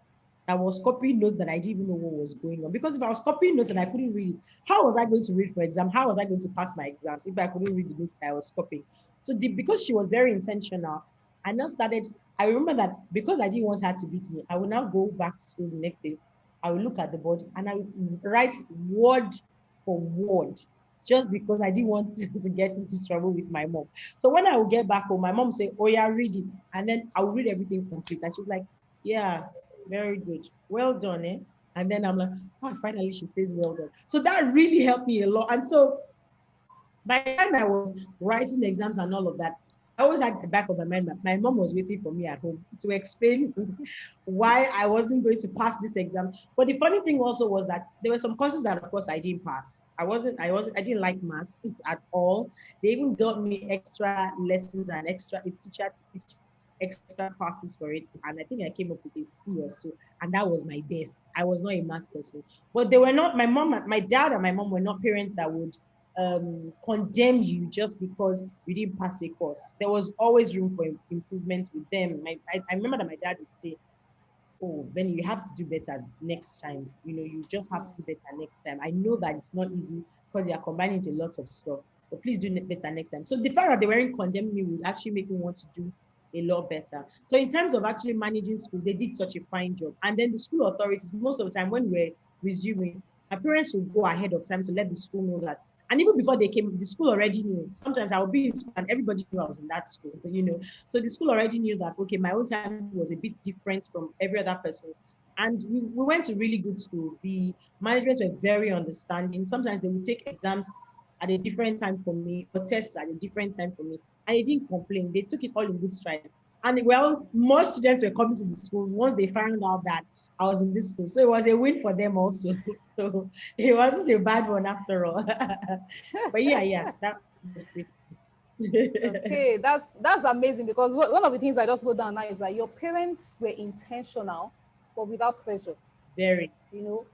I was copying notes that I didn't even know what was going on. Because if I was copying notes and I couldn't read it, how was I going to read for exam? How was I going to pass my exams if I couldn't read the notes that I was copying? So because she was very intentional, I now started, I remember that because I didn't want her to beat me, I would now go back to school the next day. I would look at the board and I would write word for word just because I didn't want to get into trouble with my mom. So when I would get back home, my mom would say, oh yeah, read it. And then I would read everything complete. And she was like, yeah, very good. Well done, eh? And then I'm like, oh, finally she says well done. So that really helped me a lot. And so by the time I was writing the exams and all of that, I always had the back of my mind, my mom was waiting for me at home to explain why I wasn't going to pass this exam. But the funny thing also was that there were some courses that, of course, I didn't pass. I didn't like maths at all. They even got me extra lessons and a teacher to teach extra classes for it. And I think I came up with a C or so. And that was my best. I was not a maths person. But they were not, my dad and my mom were not parents that would condemn you just because you didn't pass a course. There was always room for improvement with them. I remember that my dad would say, oh, Benny, you have to do better next time. You just have to do better next time. I know that it's not easy because you are combining a lot of stuff, but please do better next time. So the fact that they weren't condemning me would actually make me want to do a lot better. So in terms of actually managing school, they did such a fine job. And then the school authorities, most of the time when we're resuming, my parents would go ahead of time to let the school know that. And even before they came, the school already knew. Sometimes I would be in school and everybody knew I was in that school. So the school already knew that, okay, my own time was a bit different from every other person's. And we went to really good schools. The management were very understanding. Sometimes they would take exams at a different time for me, or tests at a different time for me. And they didn't complain. They took it all in good stride. And well, more students were coming to the schools once they found out that I was in this school. So it was a win for them also. So it wasn't a bad one after all. But yeah, that was great. Okay, that's amazing, because one of the things I just go down now is that your parents were intentional, but without pressure. Very, You know,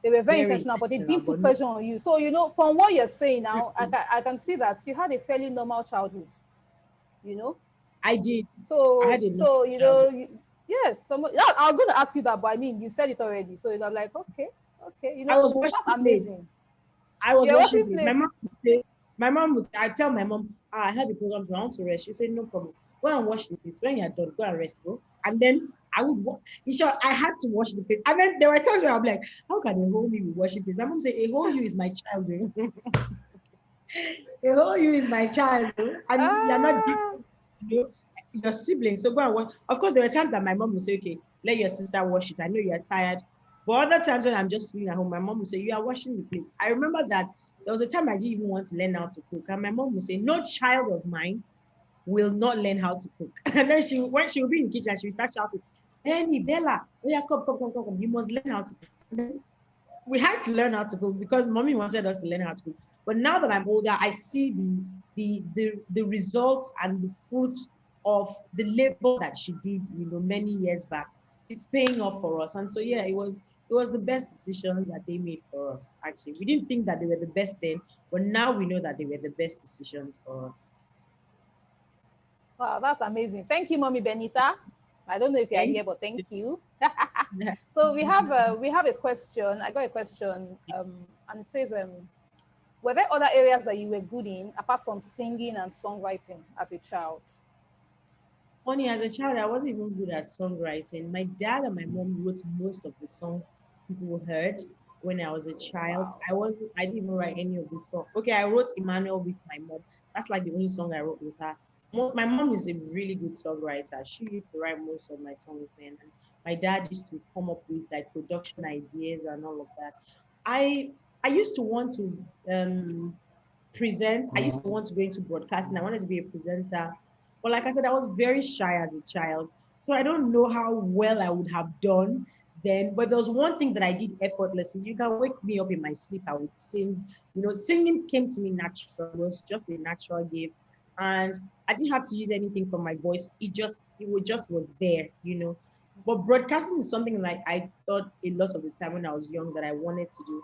they were very very intentional, but they intentional, didn't put but no. pressure on you. So from what you're saying now, I can see that you had a fairly normal childhood. You know, I did. I so had a normal so childhood. yes. Yeah, I was going to ask you that, but I mean, you said it already. So I'm like, okay, okay. I was So watching that's plays. amazing. I was You're watching watching plays. plates. I tell my mom, I had the program, so I want to rest. She said, no problem. Go and watch the plays. When you're done, go and rest. Go. And then I would watch. In short, I had to watch the plays. And then there were times where I'm like, how can a whole me be watching plays? My mom said, a whole you is my child. A whole you is my child. And you're not Ah, different, you know, your siblings. So go and watch. Of course, there were times that my mom would say, okay, let your sister wash it. I know you're tired. But other times when I'm just sitting at home, my mom would say, you are washing the plates. I remember that there was a time I didn't even want to learn how to cook. And my mom would say, no child of mine will not learn how to cook. And then when she would be in the kitchen, she would start shouting, Benny, Bella, oh yeah, come. You must learn how to cook. And then we had to learn how to cook because mommy wanted us to learn how to cook. But now that I'm older, I see the results and the fruits of the labor that she did, many years back. It's paying off for us. And so yeah, it was the best decision that they made for us, actually. We didn't think that they were the best then, but now we know that they were the best decisions for us. wow, that's amazing. Thank you, Mommy Benita. I don't know if you're Thank here, but thank you. you. So we have a question. I got a question, and it says, were there other areas that you were good in apart from singing and songwriting as a child? Funny, as a child, I wasn't even good at songwriting. My dad and my mom wrote most of the songs people heard when I was a child. Wow. I didn't even write any of the songs. Okay, I wrote Emmanuel with my mom. That's like the only song I wrote with her. My mom is a really good songwriter. She used to write most of my songs then. And my dad used to come up with like production ideas and all of that. I I used to want to present. I used to want to go into broadcasting. I wanted to be a presenter. But like I said, I was very shy as a child. So I don't know how well I would have done then. But there was one thing that I did effortlessly. You can wake me up in my sleep, I would sing. Singing came to me natural. It was just a natural gift. And I didn't have to use anything from my voice. It just was there. But broadcasting is something like I thought a lot of the time when I was young that I wanted to do.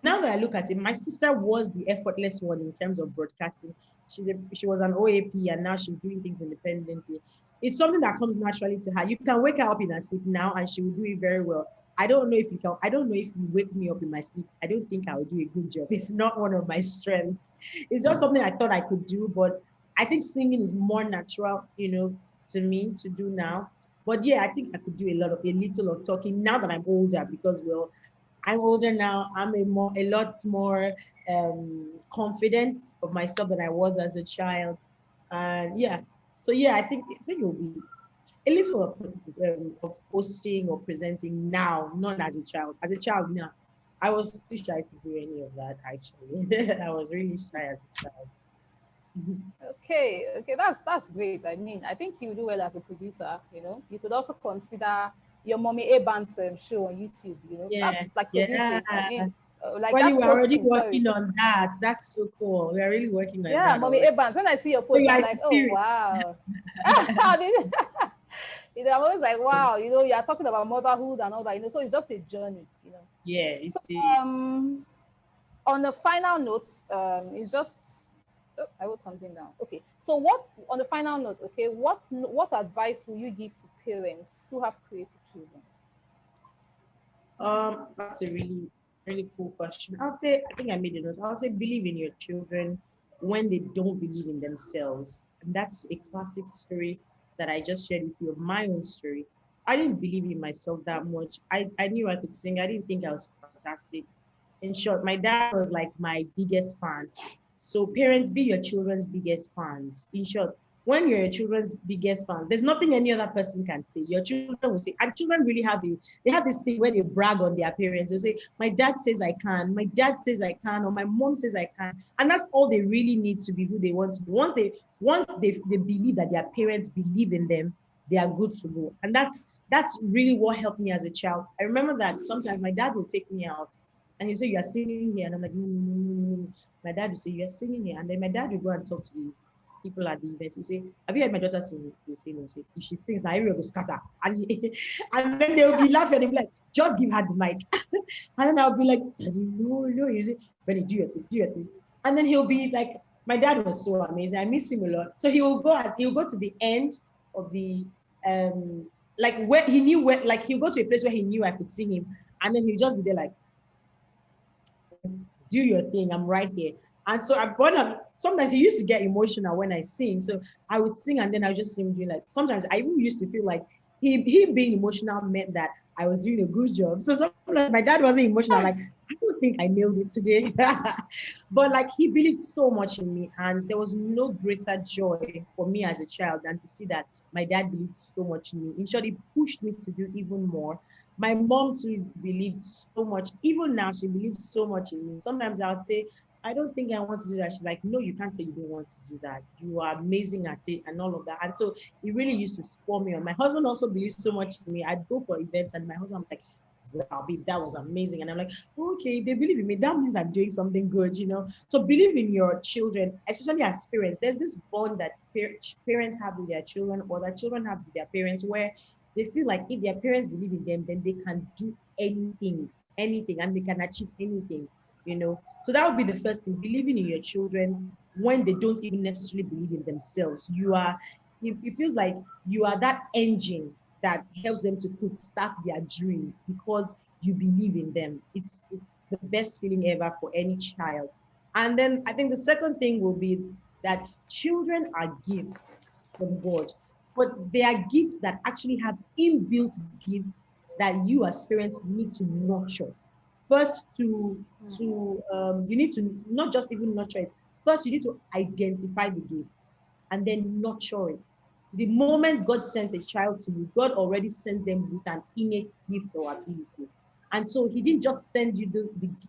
Now that I look at it, my sister was the effortless one in terms of broadcasting. She was an OAP and now she's doing things independently. It's something that comes naturally to her. You can wake her up in her sleep now and she will do it very well. I don't know if you can. I don't know if you wake me up in my sleep. I don't think I will do a good job. It's not one of my strengths. It's just something I thought I could do, but I think singing is more natural, to me to do now. But yeah, I think I could do a little of talking now that I'm older because I'm older now. I'm a lot more confident of myself than I was as a child, and yeah. So yeah, I think it will be a little of hosting or presenting now, not as a child. As a child, now, I was too shy to do any of that. Actually, I was really shy as a child. Okay, okay, that's great. I mean, I think you do well as a producer. You could also consider your Mommy A Band show on YouTube. That's Yeah, like yeah. producing. I mean, like Well, that's we're already hosting. Sorry. working on that. That's so cool. We're really working on Yeah, that Mommy already. A Bands. When I see your So post, you are I'm in like, oh spirit. wow. I mean, I'm always like, wow. You're talking about motherhood and all that. So it's just a journey. Yeah, it So is. on a final note, it's just. Oh, I wrote something down. Okay. So what on the final note? Okay, what advice will you give to parents who have creative children? That's a really, really cool question. I'll say, I think I made a note. I'll say, believe in your children when they don't believe in themselves. And that's a classic story that I just shared with you of my own story. I didn't believe in myself that much. I knew I could sing. I didn't think I was fantastic. In short, my dad was like my biggest fan. So parents, be your children's biggest fans. In short, when you're your children's biggest fan, there's nothing any other person can say. Your children will say, and children really they have this thing where they brag on their parents. They say, my dad says I can, my dad says I can, or my mom says I can. And that's all they really need to be who they want to be. Once they believe that their parents believe in them, they are good to go. And that's really what helped me as a child. I remember that sometimes my dad would take me out and you say, you are singing here. And I'm like, no, no, no, no, no. My dad would say, you're singing here. And then my dad would go and talk to people at the event. You say, "Have you heard my daughter sing?" You say, "No." Say, "If she sings, now everyone will scatter." And, and then they'll be laughing. They'll be like, "Just give her the mic." And then I'll be like, "Daddy, no, no." You say, "Benny, do your thing, do your thing." And then he'll be like, my dad was so amazing. I miss him a lot. So he'll go to the end of the like where he knew where, like he'll go to a place where he knew I could see him, and then he'll just be there like, "Do your thing, I'm right here." And so I brought up, sometimes he used to get emotional when I sing. So I would sing and then I would just sing doing like, sometimes I even used to feel like he being emotional meant that I was doing a good job. So sometimes my dad wasn't emotional. Like, I don't think I nailed it today. But like he believed so much in me. And there was no greater joy for me as a child than to see that my dad believed so much in me. In short, he pushed me to do even more. My mom too believed so much. Even now, she believes so much in me. Sometimes I would say, "I don't think I want to do that." She's like, "No, you can't say you don't want to do that. You are amazing at it," and all of that. And so it really used to spur me on. My husband also believes so much in me. I'd go for events and my husband was like, "Wow, babe, that was amazing." And I'm like, "Okay, they believe in me. That means I'm doing something good, you know?" So believe in your children, especially as parents. There's this bond that parents have with their children or that children have with their parents where they feel like if their parents believe in them, then they can do anything, anything, and they can achieve anything, you know. So that would be the first thing, believing in your children when they don't even necessarily believe in themselves. It feels like you are that engine that helps them to start their dreams because you believe in them. It's the best feeling ever for any child. And then I think the second thing will be that children are gifts from God, but they are gifts that actually have inbuilt gifts that you as parents need to nurture. First, you need to not just even nurture it. First, you need to identify the gifts and then nurture it. The moment God sends a child to you, God already sent them with an innate gift or ability. And so he didn't just send you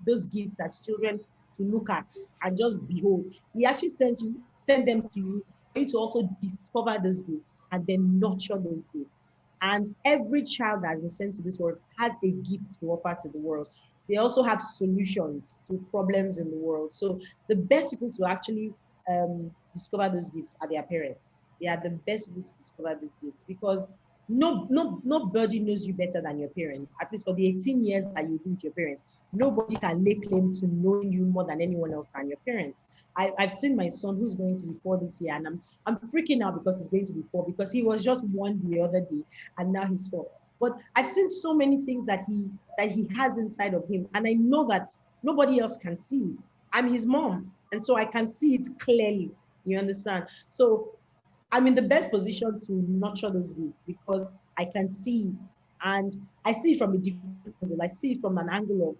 those gifts as children to look at and just behold. He actually sent them to you for you to also discover those gifts and then nurture those gifts. And every child that has been sent to this world has a gift to offer to the world. They also have solutions to problems in the world. So the best people to actually discover those gifts are their parents. They are the best people to discover these gifts because nobody knows you better than your parents. At least for the 18 years that you live with your parents, nobody can lay claim to knowing you more than anyone else than your parents. I've seen my son who's going to be 4 this year, and I'm freaking out because he's going to be 4 because he was just 1 the other day, and now he's 4. But I've seen so many things that he has inside of him, and I know that nobody else can see it. I'm his mom, and so I can see it clearly. You understand? So I'm in the best position to nurture those gifts because I can see it, and I see it from a different angle. I see it from an angle of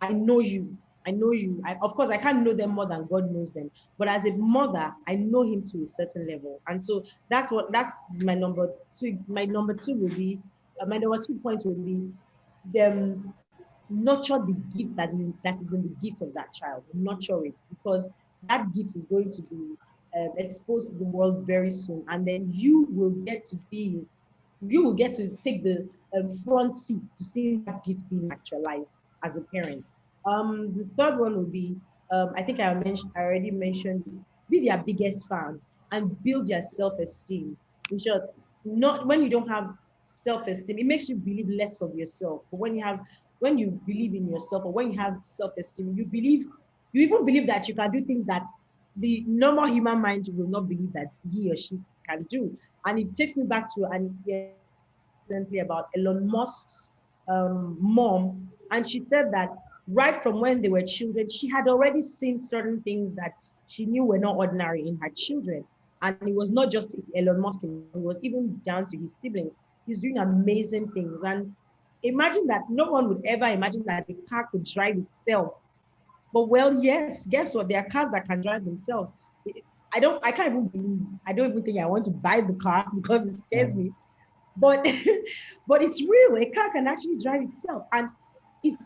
I know you. I know you. Of course, I can't know them more than God knows them. But as a mother, I know him to a certain level. And so that's my number two. My number two will be, my number 2 points will be them nurture the gift that is in the gift of that child. Nurture it because that gift is going to be exposed to the world very soon. And then you will get to take the front seat to see that gift being actualized as a parent. The third one will be, I think I already mentioned it, be their biggest fan and build their self-esteem. In short, not when you don't have self-esteem, it makes you believe less of yourself. But when you believe in yourself or when you have self-esteem, you even believe that you can do things that the normal human mind will not believe that he or she can do. And it takes me back to an recently about Elon Musk's mom, and she said that right from when they were children, she had already seen certain things that she knew were not ordinary in her children. And it was not just Elon Musk, it was even down to his siblings. He's doing amazing things. And imagine that no one would ever imagine that the car could drive itself. But well, yes, guess what? There are cars that can drive themselves. I can't even believe, I don't even think I want to buy the car because it scares me. But but it's real. A car can actually drive itself. And it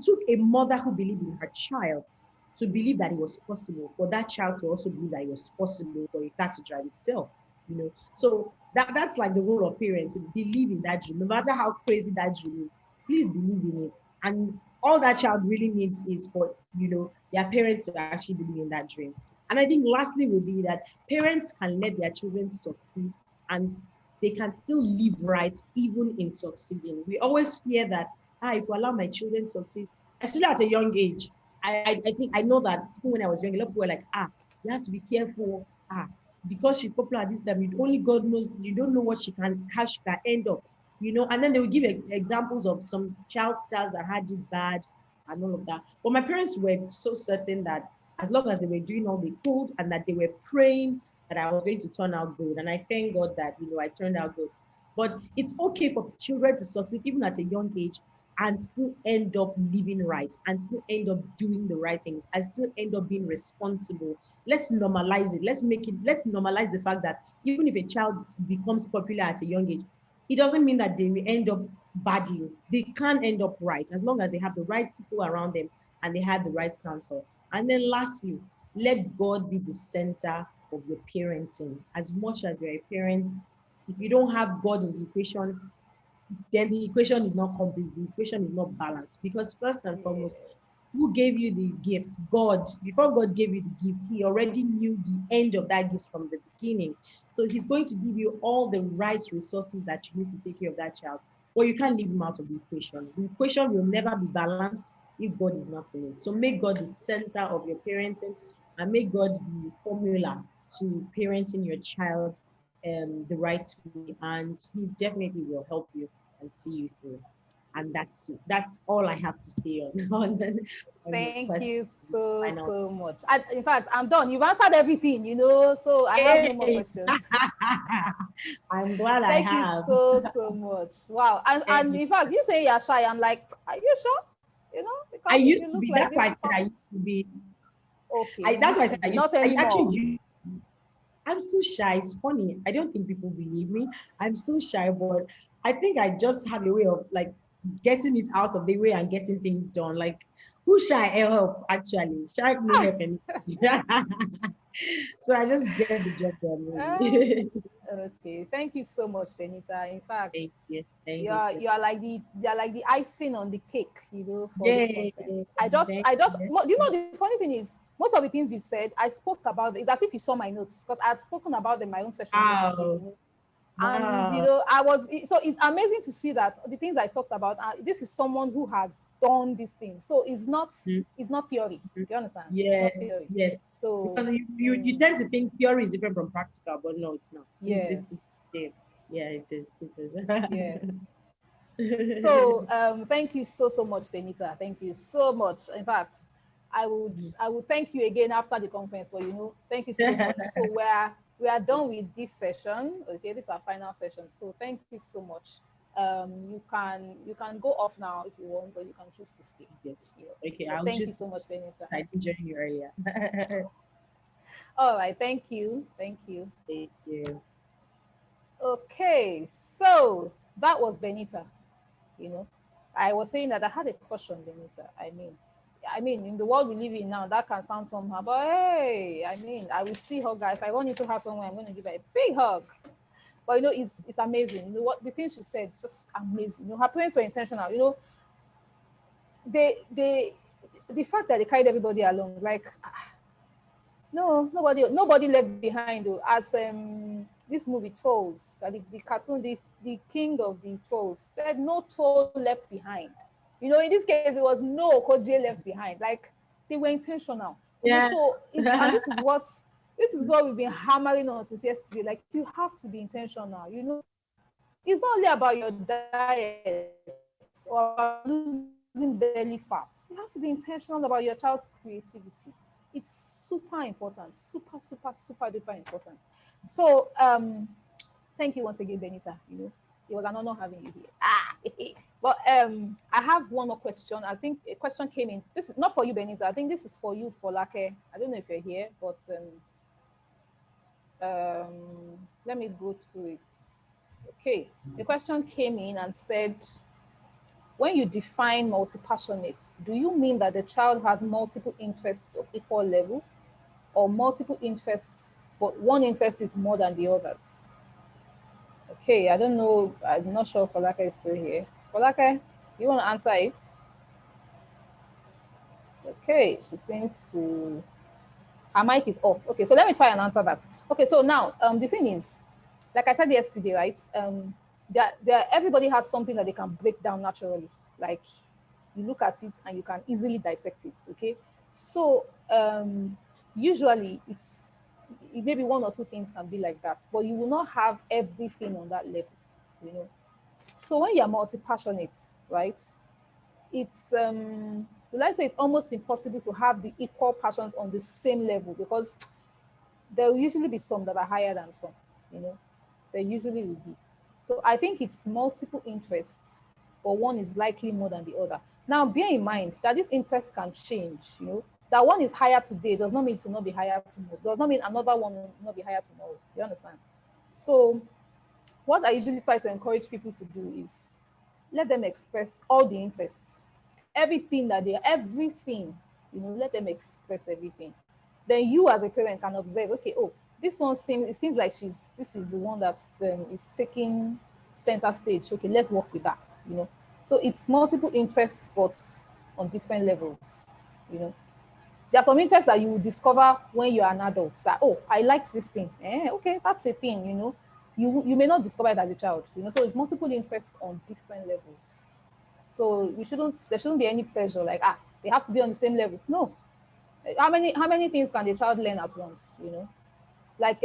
took a mother who believed in her child to believe that it was possible, for that child to also believe that it was possible for a car to drive itself. You know, so that's like the role of parents, believe in that dream. No matter how crazy that dream is, please believe in it. And all that child really needs is for, their parents to actually believe in that dream. And I think lastly will be that parents can let their children succeed and they can still live right even in succeeding. We always fear that, if we allow my children to succeed, especially at a young age. I think I know that even when I was young, a lot of people were like, you have to be careful. Because she's popular at this time, only God knows, you don't know how she can end up, and then they will give examples of some child stars that had it bad and all of that. But my parents were so certain that as long as they were doing all they could and that they were praying that I was going to turn out good. And I thank God that, I turned out good. But it's okay for children to succeed even at a young age and still end up living right and still end up doing the right things and still end up being responsible. Let's normalize it. Let's normalize the fact that even if a child becomes popular at a young age, it doesn't mean that they will end up badly. They can end up right as long as they have the right people around them and they have the right counsel. And then lastly, let God be the center of your parenting. As much as you're a parent, if you don't have God in the equation, then the equation is not complete. The equation is not balanced. Because first and foremost, who gave you the gift? God. Before God gave you the gift, He already knew the end of that gift from the beginning. So He's going to give you all the right resources that you need to take care of that child. But you can't leave Him out of the equation. The equation will never be balanced if God is not in it. So make God the center of your parenting and make God the formula to parenting your child the right way. And He definitely will help you and see you through. And that's it. That's all I have to say on your Thank question. you so, Final. so much. In fact, I'm done. You've answered everything, so I have no more Hey. questions. I'm glad I Thank you have. so, so much. Wow. And And in fact, you say you're shy. I'm like, are you sure? I Because used you to look be. like That's why I this. said I used to be. Okay, you That's why I used to said be. Not I actually anymore. I'm so shy. It's funny. I don't think people believe me. I'm so shy, but I think I just have a way of like getting it out of the way and getting things done. Like, who shy help actually? Shy no help anything. So I just get the job done. Ah, Really. okay. Thank you so much, Benita. In fact, Thank you. Thank you you're too. you're like the icing on the cake, for this Yay. conference. Thank you. The funny thing is, most of the things you said, I spoke about. It's as if you saw my notes because I've spoken about them in my own session yesterday. Wow. And Wow. so it's amazing to see that the things I talked about, this is someone who has done these things. So Mhm, it's not theory. mhm. Do you understand? It's not Yes, theory. yes. So Because you tend to think theory is different from practical, but no, it's not. It's the yes, same. Yeah, it is. yes. It So thank you so, so much, Benita. Thank you so much. In fact, is. I would thank you again after the conference, but thank you so much. So we are done with this session. Okay, this is our final session. So thank you so much. You can go off now if you want, or you can choose to stay. Okay, okay, But I'll thank you just so much, Benita. I did join you earlier. All right, thank you. Thank you. Thank you. Okay, so that was Benita. You know, I was saying that I had a crush on Benita. I mean, in the world we live in now, that can sound somehow, but hey, I will still hug her. If I run into her somewhere, I'm going to give her a big hug. But it's amazing. What the things she said, it's just amazing. Her parents were intentional. They the fact that they carried everybody along, like no, nobody left behind. Though, as this movie Trolls, the cartoon, the king of the trolls said, no troll left behind. In this case, it was no OKOJIE left behind. Like they were intentional. Yes. So this is what we've been hammering on since yesterday. Like you have to be intentional. It's not only about your diet or losing belly fat. You have to be intentional about your child's creativity. It's super important, super, super, super duper important. So, thank you once again, Benita. It was an honor having you here. But I have one more question. I think a question came in. This is not for you, Benita. I think this is for you, for Lake. I don't know if you're here, but let me go through it. Okay. The question came in and said, when you define multi-passionate, do you mean that the child has multiple interests of equal level, or multiple interests, but one interest is more than the others? Okay, I don't know. I'm not sure Folake is still here. Folake, you want to answer it? Okay, she seems to Our mic is off. Okay, so let me try and answer that. Okay, so now the thing is, like I said yesterday, right? Everybody has something that they can break down naturally. Like you look at it and you can easily dissect it. Okay, so usually maybe one or two things can be like that, but you will not have everything on that level. You know. So when you're multi-passionate, right? It's will I say it's almost impossible to have the equal passions on the same level, because there will usually be some that are higher than some, you know, there usually will be. So I think it's multiple interests, but one is likely more than the other. Now, bear in mind that this interest can change, you know, that one is higher today does not mean to not be higher tomorrow, does not mean another one will not be higher tomorrow. Do you understand? So what I usually try to encourage people to do is let them express all the interests, everything that they, everything, you know, let them express everything. Then you as a parent can observe, okay, oh, this one seems, it seems like this is the one that's is taking center stage. Okay, let's work with that, you know. So it's multiple interests, but on different levels, you know. There are some interests that you will discover when you're an adult. That, oh, I like this thing. Okay, that's a thing, you know. You may not discover it as a child, you know. So it's multiple interests on different levels. So there shouldn't be any pressure like, they have to be on the same level. No. How many things can the child learn at once, you know? Like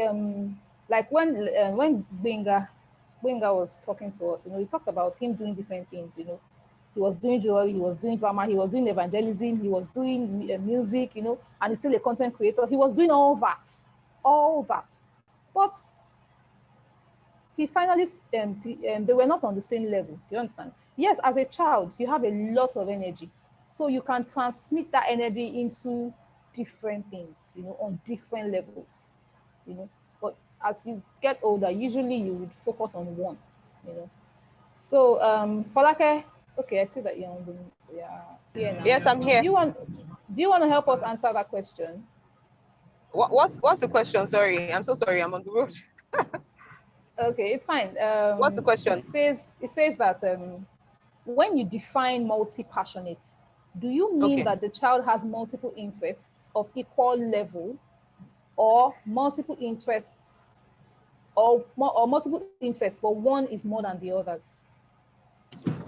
when Benga was talking to us, you know, he talked about him doing different things, you know. He was doing jewelry, he was doing drama, he was doing evangelism, he was doing music, you know, and he's still a content creator. He was doing all that, all that. But he finally, they were not on the same level. Do you understand? Yes, as a child, you have a lot of energy. So you can transmit that energy into different things, you know, on different levels, you know. But as you get older, usually you would focus on one, you know. So, Folake, okay, I see that you're here now. Yes, I'm here. Do you want to help us answer that question? What's the question? Sorry, I'm so sorry. I'm on the road. Okay, it's fine. What's the question? It says that when you define multi-passionate, do you mean Okay. that the child has multiple interests of equal level, or multiple interests, or multiple interests, but one is more than the others?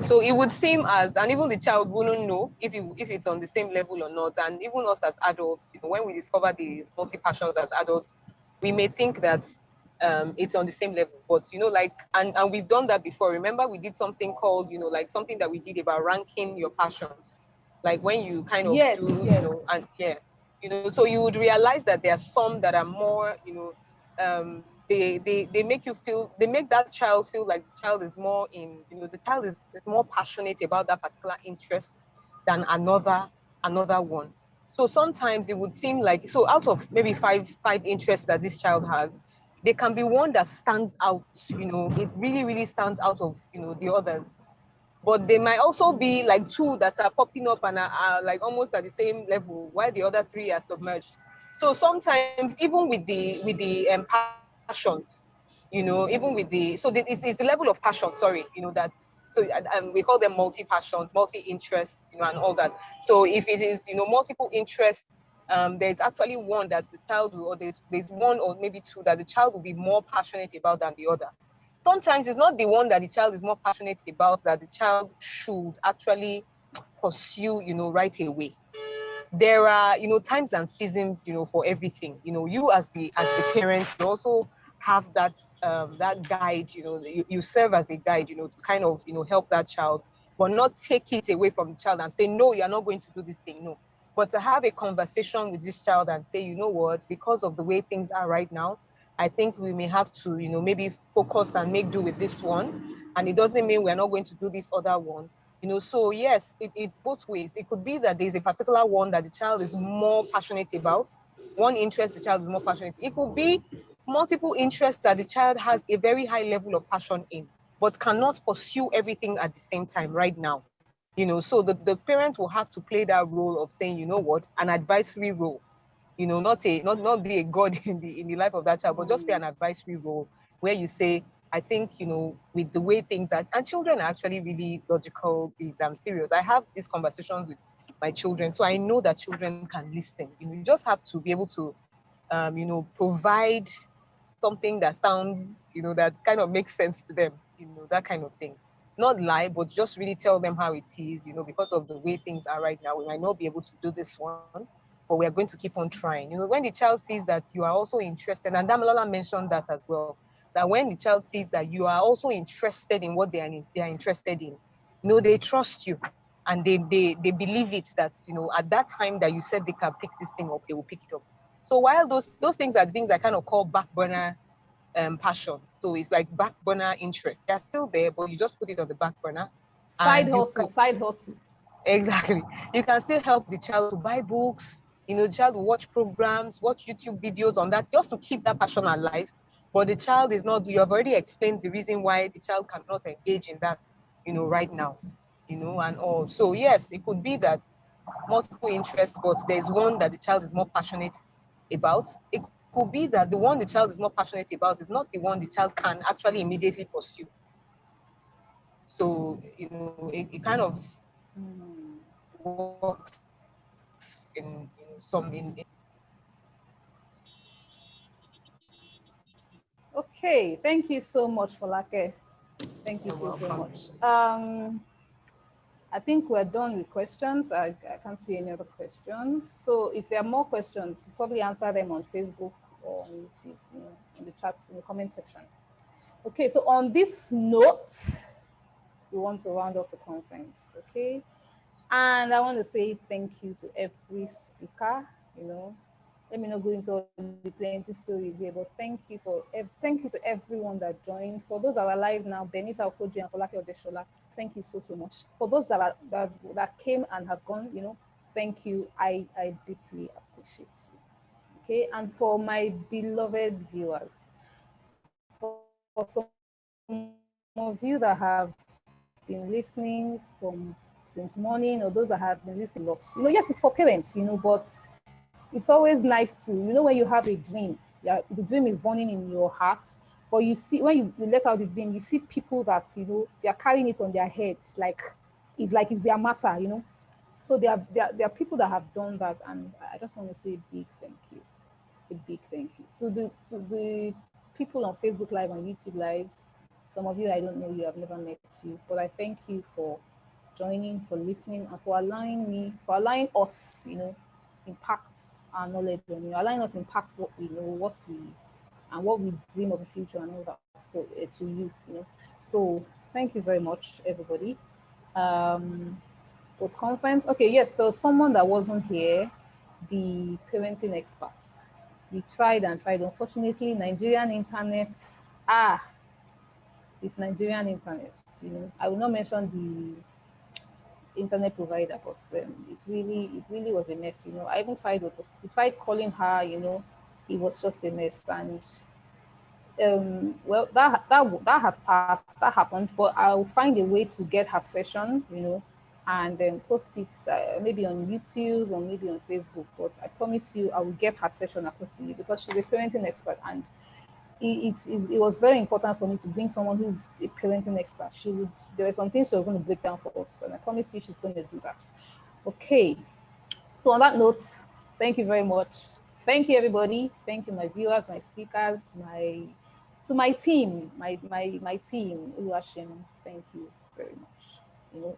So it would seem as, and even the child wouldn't know if it's on the same level or not. And even us as adults, you know, when we discover the multi passions as adults, we may think that it's on the same level. But you know, like, and we've done that before. Remember, we did something called, you know, like something that we did about ranking your passions. Like when you kind of Yes, do, you know, yes. and yes, you know, so you would realize that there are some that are more, you know, they make you feel, they make that child feel like the child is more in, you know, the child is more passionate about that particular interest than another one. So sometimes it would seem like, so out of maybe five interests that this child has, there can be one that stands out, you know, it really stands out of, you know, the others. But there might also be like two that are popping up and are like almost at the same level, while the other three are submerged. So sometimes even with the passions, you know, even with the, so it's the level of passion, sorry, you know, that, so and we call them multi-passions, multi-interests, you know, and all that. So if it is, you know, multiple interests, there's actually one that the child will, or there's one or maybe two that the child will be more passionate about than the other. Sometimes it's not the one that the child is more passionate about that the child should actually pursue, you know, right away. There are, you know, times and seasons, you know, for everything. You know, you as the parent, you also have that guide, you know, you serve as a guide, you know, to kind of, you know, help that child, but not take it away from the child and say, no, you're not going to do this thing. No. But to have a conversation with this child and say, you know what, because of the way things are right now, I think we may have to, you know, maybe focus and make do with this one. And it doesn't mean we're not going to do this other one. You know, so yes, it's both ways. It could be that there's a particular one that the child is more passionate about. One interest the child is more passionate. It could be multiple interests that the child has a very high level of passion in, but cannot pursue everything at the same time right now. You know, so the parent will have to play that role of saying, you know what, an advisory role, you know, not be a god in the life of that child, but just be an advisory role where you say, I think, you know, with the way things are, and children are actually really logical beings. I'm serious. I have these conversations with my children, so I know that children can listen. You know, you just have to be able to provide something that sounds, that kind of makes sense to them, that kind of thing. Not lie, but just really tell them how it is, because of the way things are right now. We might not be able to do this one, but we are going to keep on trying. When the child sees that you are also interested, and Damilola mentioned that as well, that when the child sees that you are also interested in what they are interested in, they trust you, and they believe it, that at that time that you said they can pick this thing up, they will pick it up. So while those things are things I kind of call back burner passions, so it's like back burner interest, they're still there, but you just put it on the back burner. Side hustle, side hustle. Exactly. You can still help the child to buy books, the child will watch programs, watch YouTube videos on that, just to keep that passion alive. But the child is not, you have already explained the reason why the child cannot engage in that, right now, and all. So yes, it could be that multiple interests, but there's one that the child is more passionate about. It could be that the one the child is more passionate about is not the one the child can actually immediately pursue. So, it kind of works in some in Okay, thank you so much, Folake. Thank you so much. I think we're done with questions. I can't see any other questions. So if there are more questions, probably answer them on Facebook or on YouTube, in the chats, in the comment section. Okay, so on this note, we want to round off the conference, okay? And I want to say thank you to every speaker, Let me not go into all the plenty stories here, but thank you to everyone that joined. For those that are live now, BENITA, OKOJIE, and Folake Odeshola, thank you so much. For those that came and have gone, thank you. I deeply appreciate you. Okay, and for my beloved viewers, for some of you that have been listening from since morning, or those that have been listening lots, yes, it's for parents, but it's always nice to, when you have a dream, the dream is burning in your heart, but you see, when you let out the dream, you see people that, they are carrying it on their head, like it's their matter, So there are people that have done that, and I just want to say a big thank you. A big thank you. To the people on Facebook Live, on YouTube Live, some of you I don't know you, I've never met you, but I thank you for joining, for listening, and for allowing us, impact our knowledge on you, allowing us impact what we know, and what we dream of the future, and all that for to you, So thank you very much, everybody. Post conference. Okay, yes, there was someone that wasn't here, the parenting expert. We tried and tried. Unfortunately, Nigerian internet. It's Nigerian internet. I will not mention the internet provider, but it really was a mess. I even tried calling her. It was just a mess, and well, that has passed. That happened, but I'll find a way to get her session. And then post it maybe on YouTube or maybe on Facebook. But I promise you, I will get her session across to you, because she's a parenting expert, and it was very important for me to bring someone who's a parenting expert. There were some things she was going to break down for us, and I promise you she's going to do that. Okay. So on that note, thank you very much. Thank you, everybody. Thank you, my viewers, my speakers, my team, my team, Uluashim. Thank you very much.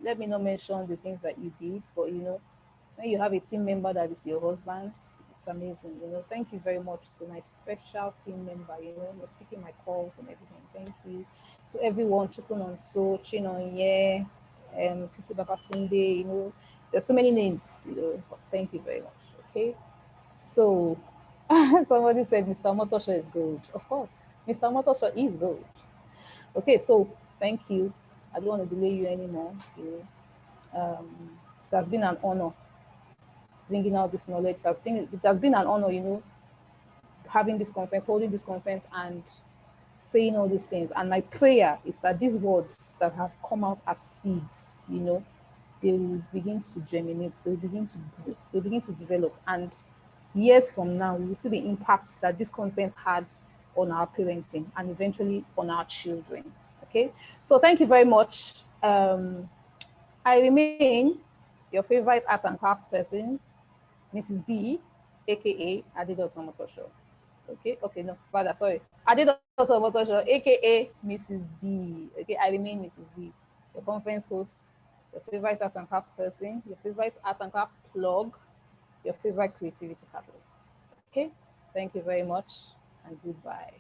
Let me not mention the things that you did, but when you have a team member that is your husband, it's amazing. Thank you very much to my special team member. You're speaking my calls and everything. Thank you to everyone. Chukunonso, Chinonye, Titi Babatunde. There's so many names. Thank you very much. Okay, so somebody said Mr. Motosho is gold. Of course, Mr. Motosho is gold. Okay, so thank you. I don't want to delay you anymore. It has been an honor bringing out this knowledge. It has been an honor, having this conference, holding this conference, and saying all these things. And my prayer is that these words that have come out as seeds, they will begin to germinate, they will begin to grow, they will begin to develop. And years from now, we will see the impacts that this conference had on our parenting and eventually on our children. Okay, so thank you very much. I remain your favorite art and craft person, Mrs. D, aka Adidot Motosho. Okay, okay, no, rather, sorry. Adedoto Motosho, aka Mrs. D. Okay, I remain Mrs. D, your conference host, your favorite art and crafts person, your favorite art and crafts plug, your favorite creativity catalyst. Okay, thank you very much and goodbye.